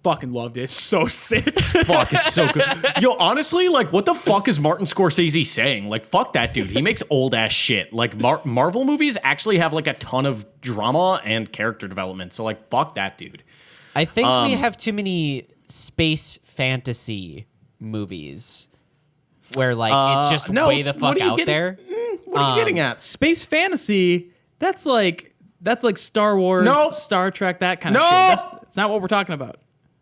Fucking loved it. So sick. Fuck, it's so good. Yo, honestly, like, what the fuck is Martin Scorsese saying? Like, fuck that dude. He makes old ass shit. Like, Marvel movies actually have like a ton of drama and character development. So, like, fuck that dude. I think we have too many space fantasy movies where like it's just no, way the what fuck are you out getting- there. What are you getting at? Space fantasy, that's like Star Wars, Nope. Star Trek, that kind of Nope. shit. That's not what we're talking about.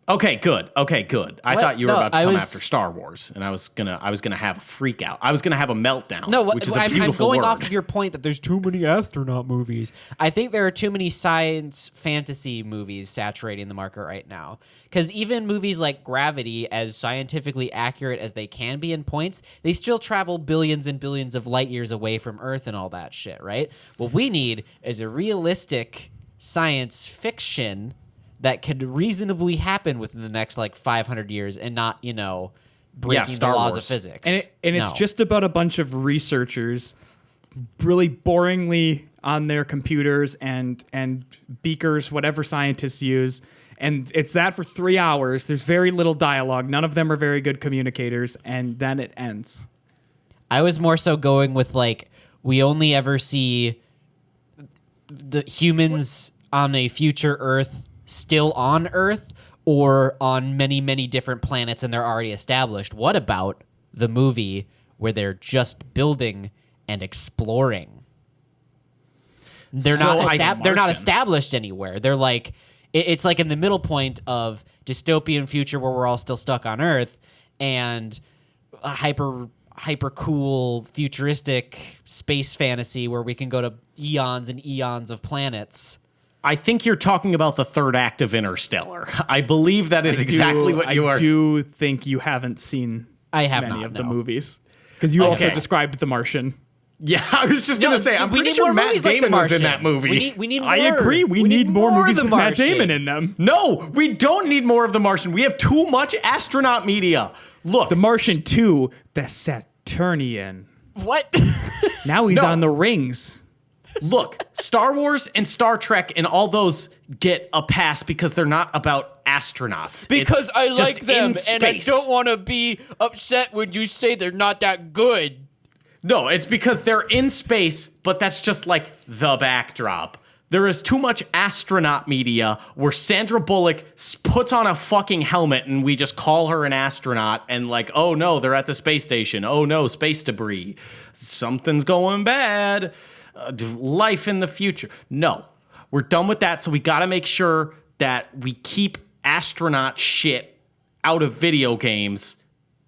Okay, good. Okay, good. I What? thought you were No, about to I come was- after Star Wars, and I was gonna have a freak out. I was gonna have a meltdown. No, which is a I'm beautiful going word. off of your point that there's too many astronaut movies. I think there are too many science fantasy movies saturating the market right now. Because even movies like Gravity, as scientifically accurate as they can be in points, they still travel billions and billions of light years away from Earth and all that shit, right? What we need is a realistic science fiction that could reasonably happen within the next like 500 years and not, breaking the Star laws Wars. of physics. And it's No. just about a bunch of researchers really boringly on their computers and beakers, whatever scientists use. And it's that for 3 hours. There's very little dialogue. None of them are very good communicators. And then it ends. I was more so going with like, we only ever see the humans on a future Earth still on Earth, or on many, many different planets and they're already established. What about the movie where they're just building and exploring? They're not established anywhere. They're like, it's like in the middle point of dystopian future where we're all still stuck on Earth, and a hyper cool futuristic space fantasy where we can go to eons and eons of planets. I think you're talking about the third act of Interstellar. I believe that is exactly what you are. I do think you haven't seen many of the movies, because you also described The Martian. Yeah, I was just going to say, I'm pretty sure Matt Damon was in that movie. We need more. I agree. We need more movies with Matt Damon in them. No, we don't need more of The Martian. We have too much astronaut media. Look. The Martian 2, the Saturnian. What? Now he's on the rings. Look, Star Wars and Star Trek and all those get a pass because they're not about astronauts. Because I just like them, in and I space. don't want to be upset when you say they're not that good. No, it's because they're in space, but that's just like the backdrop. There is too much astronaut media where Sandra Bullock puts on a fucking helmet and we just call her an astronaut and like, oh no, they're at the space station. Oh no, space debris. Something's going bad. Life in the future. No, we're done with that. So we got to make sure that we keep astronaut shit out of video games.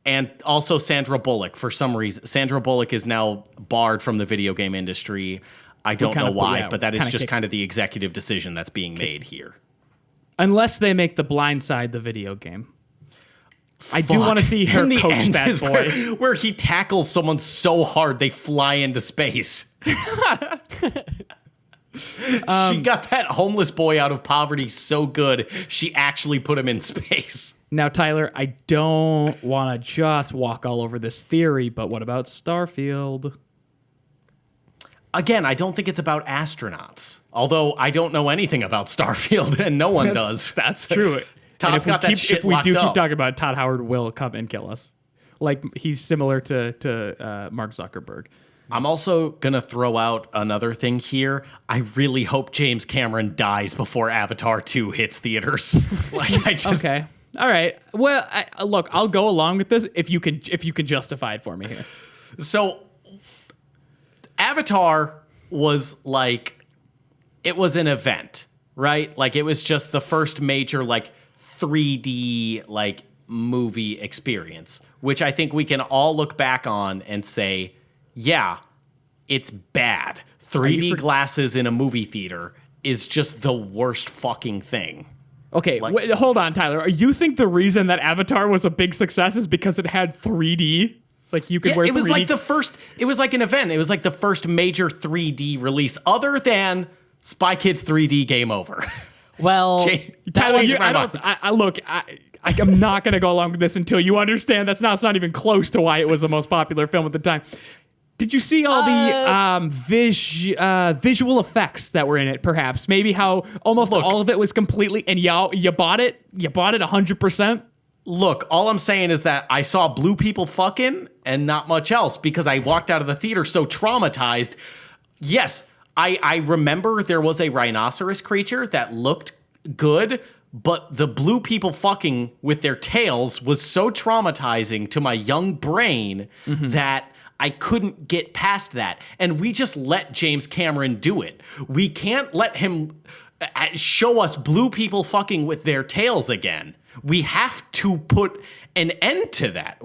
And also Sandra Bullock, for some reason. Sandra Bullock is now barred from the video game industry. I don't know why, but that is just kind of the executive decision that's being made here. Unless they make The Blind Side the video game. I do want to see her coach that boy. Where he tackles someone so hard they fly into space. She got that homeless boy out of poverty so good, she actually put him in space. Now, Tyler, I don't want to just walk all over this theory, but what about Starfield? Again, I don't think it's about astronauts. Although I don't know anything about Starfield, and no one does. That's true. Todd's got that shit locked up. If we do keep talking about it, Todd Howard will come and kill us. Like, he's similar to Mark Zuckerberg. I'm also going to throw out another thing here. I really hope James Cameron dies before Avatar 2 hits theaters. Okay. All right. Well, look, I'll go along with this if you can justify it for me here. So Avatar was like, it was an event, right? Like it was just the first major like 3D like movie experience, which I think we can all look back on and say, yeah, it's bad. 3D glasses in a movie theater is just the worst fucking thing. Okay, wait, hold on, Tyler. You think the reason that Avatar was a big success is because it had 3D? Like you could wear 3D? It was like the first, it was like an event. It was like the first major 3D release other than Spy Kids 3D Game Over. Well, Tyler, I'm not going to go along with this until you understand it's not even close to why it was the most popular film at the time. Did you see all the visual effects that were in it, perhaps? Maybe how almost all of it was completely... And you bought it? You bought it 100%? Look, all I'm saying is that I saw blue people fucking and not much else because I walked out of the theater so traumatized. Yes, I remember there was a rhinoceros creature that looked good, but the blue people fucking with their tails was so traumatizing to my young brain that... I couldn't get past that. And we just let James Cameron do it. We can't let him show us blue people fucking with their tails again. We have to put an end to that.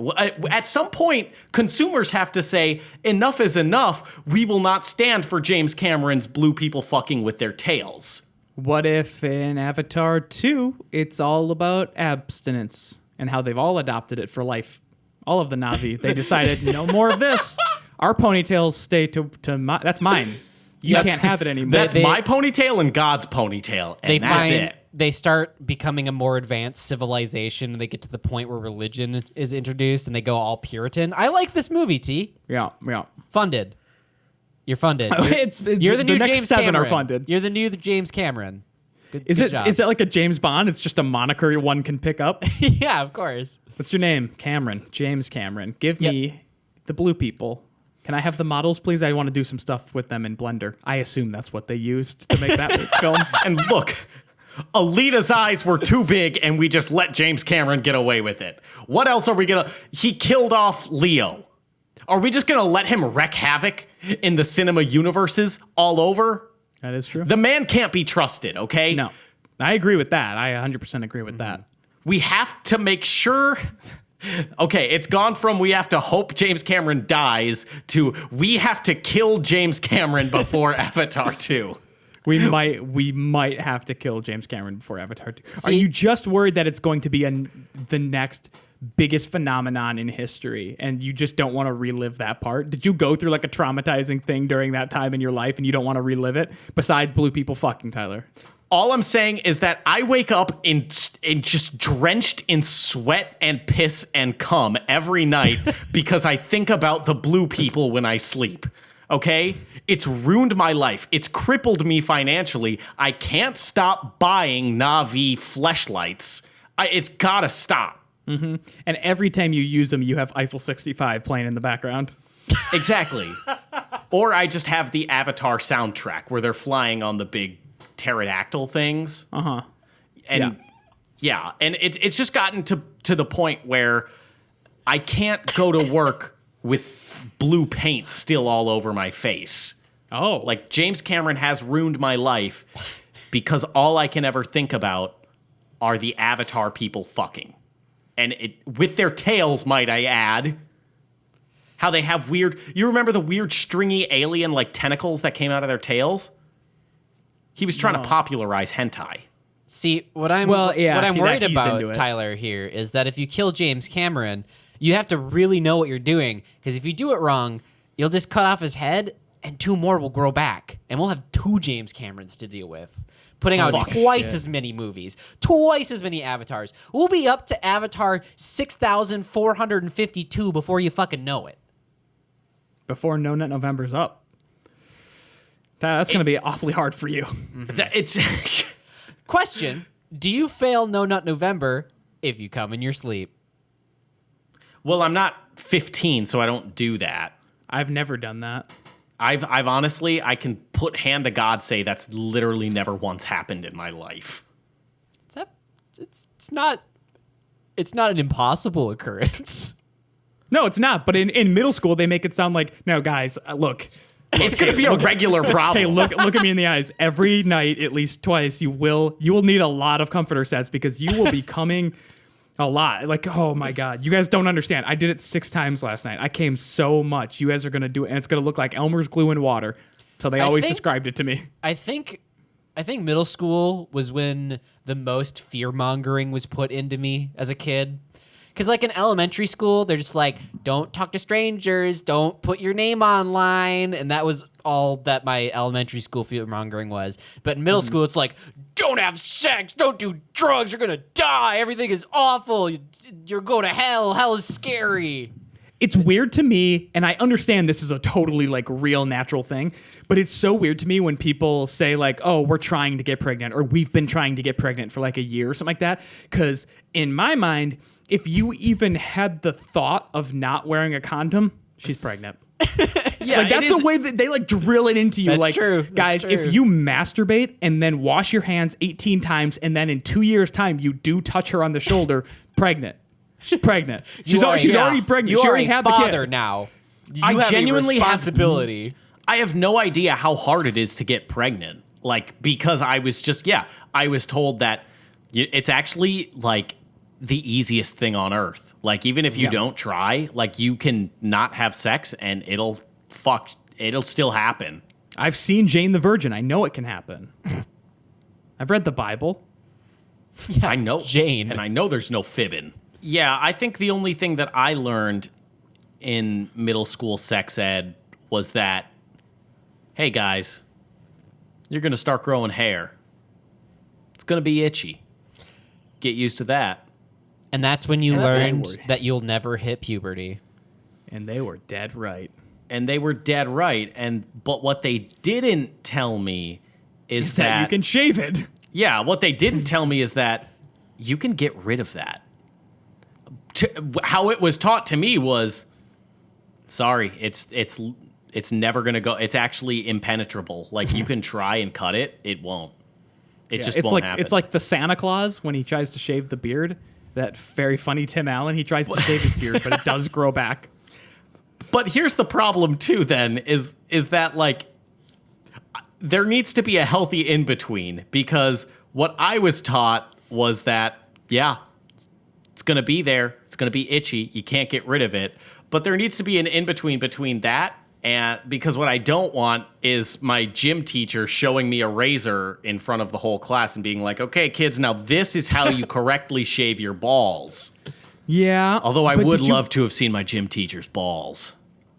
At some point, consumers have to say, enough is enough. We will not stand for James Cameron's blue people fucking with their tails. What if in Avatar 2, it's all about abstinence and how they've all adopted it for life? All of the Na'vi, they decided, no more of this. Our ponytails stay to that's mine. You can't have it anymore. That's my ponytail and God's ponytail, and that's it. They start becoming a more advanced civilization, and they get to the point where religion is introduced, and they go all Puritan. I like this movie, T. Yeah. Funded. You're funded. You're the new next James 7 Cameron. are funded. You're the new James Cameron. Is it like a James Bond? It's just a moniker one can pick up? Yeah, of course. What's your name? Cameron. James Cameron. Give me the blue people. Can I have the models, please? I want to do some stuff with them in Blender. I assume that's what they used to make that film. And look, Alita's eyes were too big, and we just let James Cameron get away with it. What else are we gonna... He killed off Leo. Are we just gonna let him wreak havoc in the cinema universes all over? That is true. The man can't be trusted, okay? No, I agree with that. I 100% agree with that. We have to make sure... Okay, it's gone from we have to hope James Cameron dies to we have to kill James Cameron before Avatar 2. We might have to kill James Cameron before Avatar 2. Are See- you just worried that it's going to be the next biggest phenomenon in history and you just don't want to relive that part? Did you go through like a traumatizing thing during that time in your life and you don't want to relive it besides blue people fucking, Tyler? All I'm saying is that I wake up in just drenched in sweat and piss and cum every night because I think about the blue people when I sleep. Okay? It's ruined my life. It's crippled me financially. I can't stop buying Na'vi fleshlights. It's gotta stop. And every time you use them, you have Eiffel 65 playing in the background. Exactly. Or I just have the Avatar soundtrack where they're flying on the big pterodactyl things. And and it's just gotten to the point where I can't go to work with blue paint still all over my face. Oh. Like James Cameron has ruined my life because all I can ever think about are the Avatar people fucking. And with their tails, might I add. How they have weird... You remember the weird stringy alien like tentacles that came out of their tails? He was trying to popularize hentai. See, what I'm see, worried he's into about, it. Tyler, here is that if you kill James Cameron, you have to really know what you're doing. Because if you do it wrong, you'll just cut off his head, and 2 more will grow back. And we'll have 2 James Camerons to deal with. Putting out twice as many movies, twice as many Avatars. We'll be up to Avatar 6,452 before you fucking know it. Before No Nut November's up. That's going to be awfully hard for you. It's... Question, do you fail No Nut November if you come in your sleep? Well, I'm not 15, so I don't do that. I've never done that. I've honestly, I can put hand to God say that's literally never once happened in my life. It's not an impossible occurrence. No, it's not. But in middle school, they make it sound like, no, guys, look. It's going to be a regular problem. Hey, look at me in the eyes. Every night, at least twice, you will need a lot of comforter sets because you will be coming a lot. Like, oh my God, you guys don't understand. I did it 6 times last night. I came so much. You guys are going to do it, and it's going to look like Elmer's glue and water. So they always described it to me. I think middle school was when the most fear-mongering was put into me as a kid. Because, like, in elementary school, they're just like, don't talk to strangers, don't put your name online. And that was all that my elementary school fear-mongering was. But in middle school, it's like, don't have sex, don't do drugs, you're going to die, everything is awful, you're going to hell, hell is scary. It's weird to me, and I understand this is a totally, like, real natural thing, but it's so weird to me when people say, like, oh, we're trying to get pregnant, or we've been trying to get pregnant for, like, a year or something like that. Because in my mind... If you even had the thought of not wearing a condom, she's pregnant. Yeah, like that's the way that they like drill it into you. That's like, true. guys, if you masturbate and then wash your hands 18 times, and then in 2 years' time you do touch her on the shoulder, pregnant. She's pregnant. She's already pregnant. You she are already a had the father kid. now. You I have genuinely a have responsibility. I have no idea how hard it is to get pregnant. Like, because I was told that it's actually like the easiest thing on earth. Like, even if you don't try, like, you can not have sex and it'll still happen. I've seen Jane the Virgin. I know it can happen. I've read the Bible. Yeah, I know Jane. and I know there's no fibbing. Yeah, I think the only thing that I learned in middle school sex ed was that, hey guys, you're gonna start growing hair. It's gonna be itchy. Get used to that. And that's when you And that's learned N-word. that you'll never hit puberty. And they were dead right. And they were dead right. But what they didn't tell me is that you can shave it. Yeah, what they didn't tell me is that you can get rid of that. How it was taught to me was, sorry, it's never gonna go. It's actually impenetrable. Like, you can try and cut it, it won't. It just it's won't like happen. it's like the Santa Claus when he tries to shave the beard. That very funny Tim Allen. He tries to shave his beard, but it does grow back. But here's the problem too. Then is that like there needs to be a healthy in between, because what I was taught was that it's gonna be there. It's gonna be itchy. You can't get rid of it. But there needs to be an in between that. And because what I don't want is my gym teacher showing me a razor in front of the whole class and being like, okay, kids, now this is how you correctly shave your balls. Yeah. Although I would love to have seen my gym teacher's balls.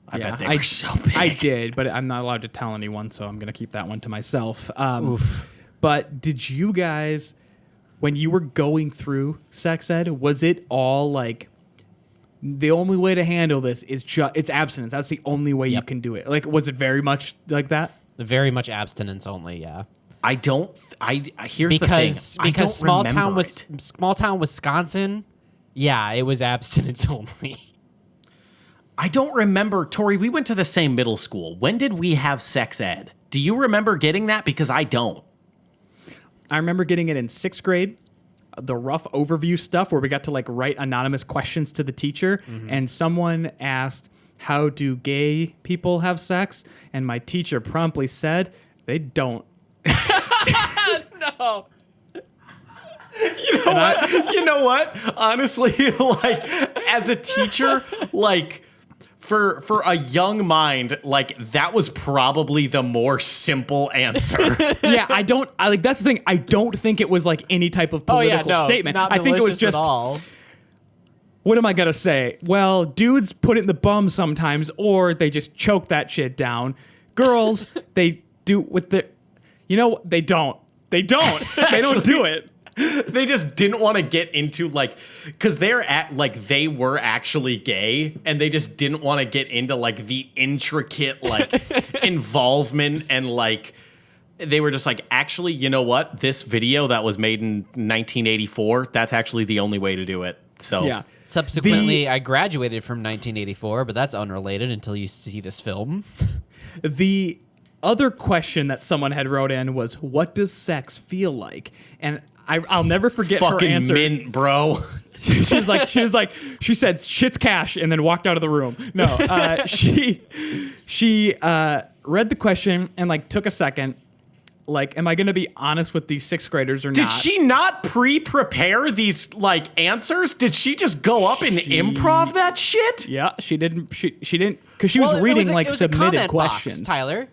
I bet they were so big. I did, but I'm not allowed to tell anyone, so I'm going to keep that one to myself. Oof. But did you guys, when you were going through sex ed, was it all like, the only way to handle this is it's abstinence. That's the only way you can do it. Like, was it very much like that? Very much abstinence only, yeah. Here's the thing. Because small town Wisconsin, yeah, it was abstinence only. I don't remember, Tori, we went to the same middle school. When did we have sex ed? Do you remember getting that? Because I don't. I remember getting it in 6th grade. The rough overview stuff where we got to like write anonymous questions to the teacher, and someone asked, how do gay people have sex? And my teacher promptly said, they don't. No. You know what? Honestly, like as a teacher, like for a young mind, like that was probably the more simple answer. Yeah, that's the thing. I don't think it was like any type of political statement. Not I think it was malicious just at all. What am I gonna say? Well, dudes put it in the bum sometimes, or they just choke that shit down. Girls, they do with the, they don't. They don't. They don't do it. They just didn't want to get into because they were actually gay, and they just didn't want to get into like the intricate involvement, and like they were just like, actually, you know what? This video that was made in 1984, that's actually the only way to do it. So Yeah. Subsequently, I graduated from 1984, but that's unrelated until you see this film. The other question that someone had wrote in was, what does sex feel like? And I'll never forget fucking her answer. mint, bro. She said shit's cash and then walked out of the room. No, she read the question and like took a second. Like, am I going to be honest with these 6th graders or not? Did she not pre-prepare these like answers? Did she just go up and improv that shit? Yeah, she didn't. She didn't, because she was reading like submitted questions. Tyler,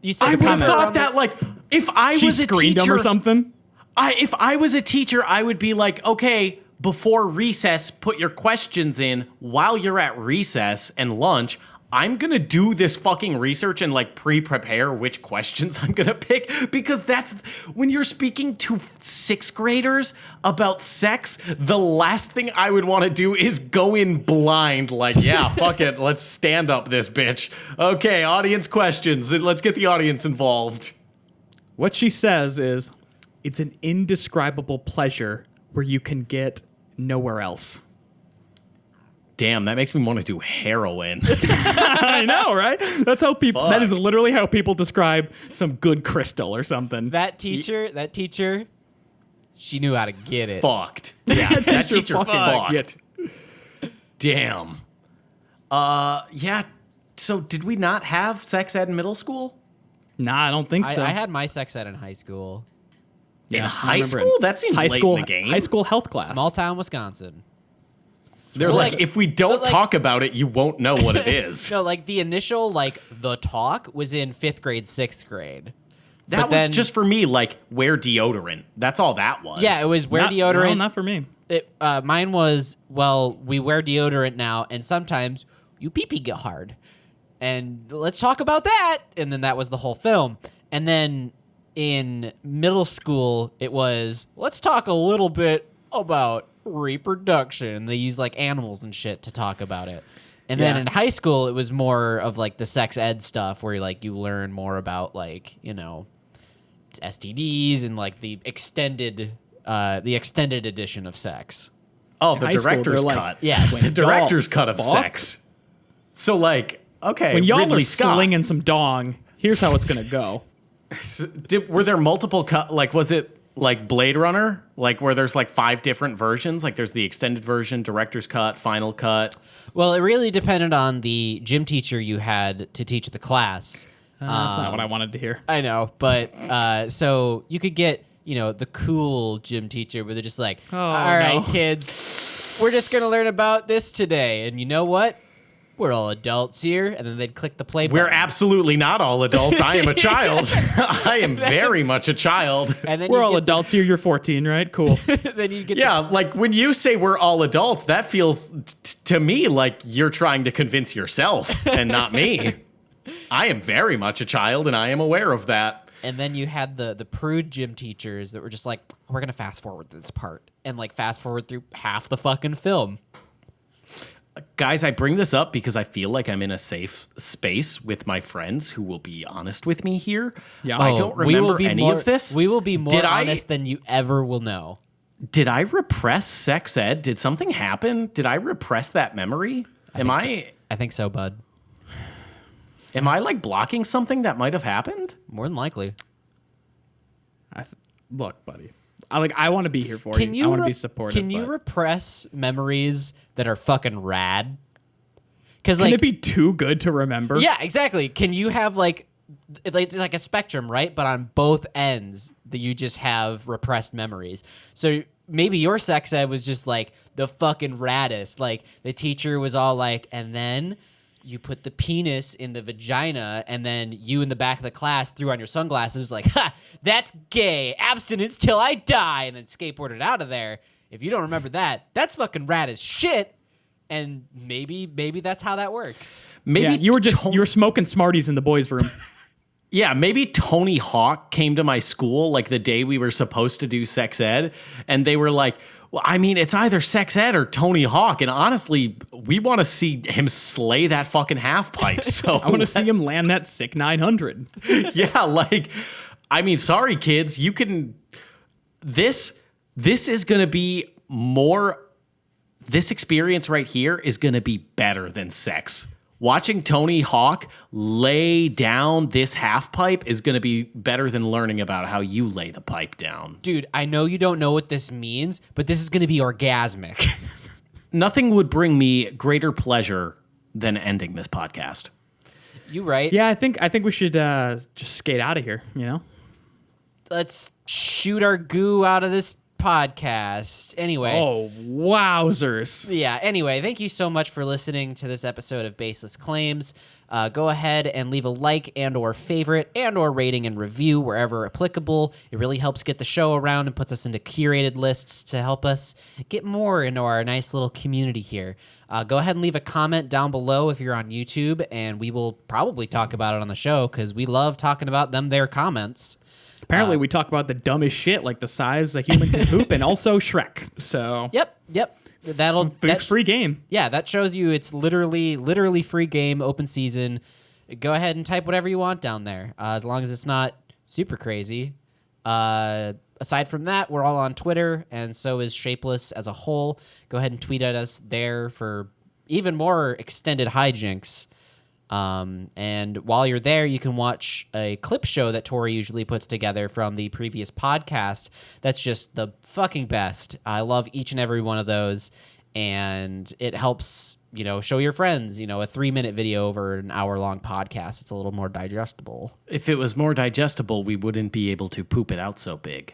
you said I would have thought that like if I She was a screened teacher them or something. If I was a teacher, I would be like, okay, before recess, put your questions in while you're at recess and lunch. I'm going to do this fucking research and like pre-prepare which questions I'm going to pick, because that's when you're speaking to 6th graders about sex, the last thing I would want to do is go in blind like, yeah, fuck it. Let's stand up this bitch. Okay, audience questions. Let's get the audience involved. What she says is, it's an indescribable pleasure where you can get nowhere else. Damn, that makes me want to do heroin. I know, right? That's how people. Fuck. That is literally how people describe some good crystal or something. that teacher, she knew how to get it. Fucked. Yeah, that teacher fucking fucked. Damn. Yeah. So did we not have sex ed in middle school? Nah, I don't think so. I had my sex ed in high school. In I high remember school? That seems high late school in the game. high school health class. Small town Wisconsin. They're Well, like, like- if we don't but, like- talk about it, you won't know what it is. No, like the initial the talk was in 5th grade, 6th grade. That but was then- just for me, like, wear deodorant. That's all that was. Yeah, it was wear Not- deodorant. No, not for me. Mine was, well, we wear deodorant now, and sometimes you pee-pee get hard. And let's talk about that. And then that was the whole film. And then in middle school, it was, let's talk a little bit about reproduction. They use like animals and shit to talk about it. And then Yeah. in high school, it was more of like the sex ed stuff where you learn more about STDs and like the extended edition of sex. Oh, In the high school, director's they're like, cut. Yes. The director's cut of fuck? sex. So, like, okay, When y'all Ridley are Scott. slinging some dong, here's how it's gonna go. Were there multiple cut? Like, was it Like Blade Runner, like where there's like 5 different versions. Like there's the extended version, director's cut, final cut. Well, it really depended on the gym teacher you had to teach the class. That's not what I wanted to hear. I know, but so you could get, the cool gym teacher where they're just like, all right, kids, we're just going to learn about this today. And you know what? We're all adults here. And then they'd click the play button. We're absolutely not all adults. I am a child. I am very much a child. And then We're all adults here. You're 14, right? Cool. Then you get Like when you say we're all adults, that feels to me like you're trying to convince yourself and not me. I am very much a child, and I am aware of that. And then you had the prude gym teachers that were just like, we're going to fast forward this part. And like fast forward through half the fucking film. Guys, I bring this up because I feel like I'm in a safe space with my friends who will be honest with me here. Yeah. I don't remember any of this. We will be more honest than you ever will know. Did I repress sex ed? Did something happen? Did I repress that memory? I think so, bud. Am I like blocking something that might have happened? More than likely. Look, buddy. I want to be here for you. I want to be supportive. Can you repress memories that are fucking rad? Because can it be too good to remember? Yeah, exactly. Can you have it's like a spectrum, right? But on both ends, that you just have repressed memories. So maybe your sex ed was just like the fucking raddest. Like the teacher was all like, and then you put the penis in the vagina, and then you in the back of the class threw on your sunglasses, was like, ha, that's gay. Abstinence till I die, and then skateboarded out of there. If you don't remember that, that's fucking rad as shit. And maybe that's how that works. Maybe you were smoking Smarties in the boys' room. Yeah, maybe Tony Hawk came to my school like the day we were supposed to do sex ed, and they were like, well, I mean, it's either sex ed or Tony Hawk, and honestly, we want to see him slay that fucking half pipe. So I want to see him land that sick 900. Yeah, I mean, sorry, kids, you can. This is going to be more. This experience right here is going to be better than sex. Watching Tony Hawk lay down this half pipe is going to be better than learning about how you lay the pipe down. Dude, I know you don't know what this means, but this is going to be orgasmic. Nothing would bring me greater pleasure than ending this podcast. You right? Yeah, I think we should just skate out of here, Let's shoot our goo out of this podcast. Anyway. Oh, wowzers. Yeah, anyway, thank you so much for listening to this episode of Baseless Claims. Go ahead and leave a like and or favorite and or rating and review wherever applicable. It really helps get the show around and puts us into curated lists to help us get more into our nice little community here. Go ahead and leave a comment down below if you're on YouTube, and we will probably talk about it on the show because we love talking about their comments. Apparently, we talk about the dumbest shit, like the size a human can poop, and also Shrek. So Yep. That's free game. Yeah, that shows you it's literally free game, open season. Go ahead and type whatever you want down there, as long as it's not super crazy. Aside from that, we're all on Twitter, and so is Shapeless as a whole. Go ahead and tweet at us there for even more extended hijinks. And while you're there, you can watch a clip show that Tori usually puts together from the previous podcast. That's just the fucking best. I love each and every one of those, and it helps, show your friends, a 3-minute video over an hour-long podcast. It's a little more digestible. If it was more digestible, we wouldn't be able to poop it out so big.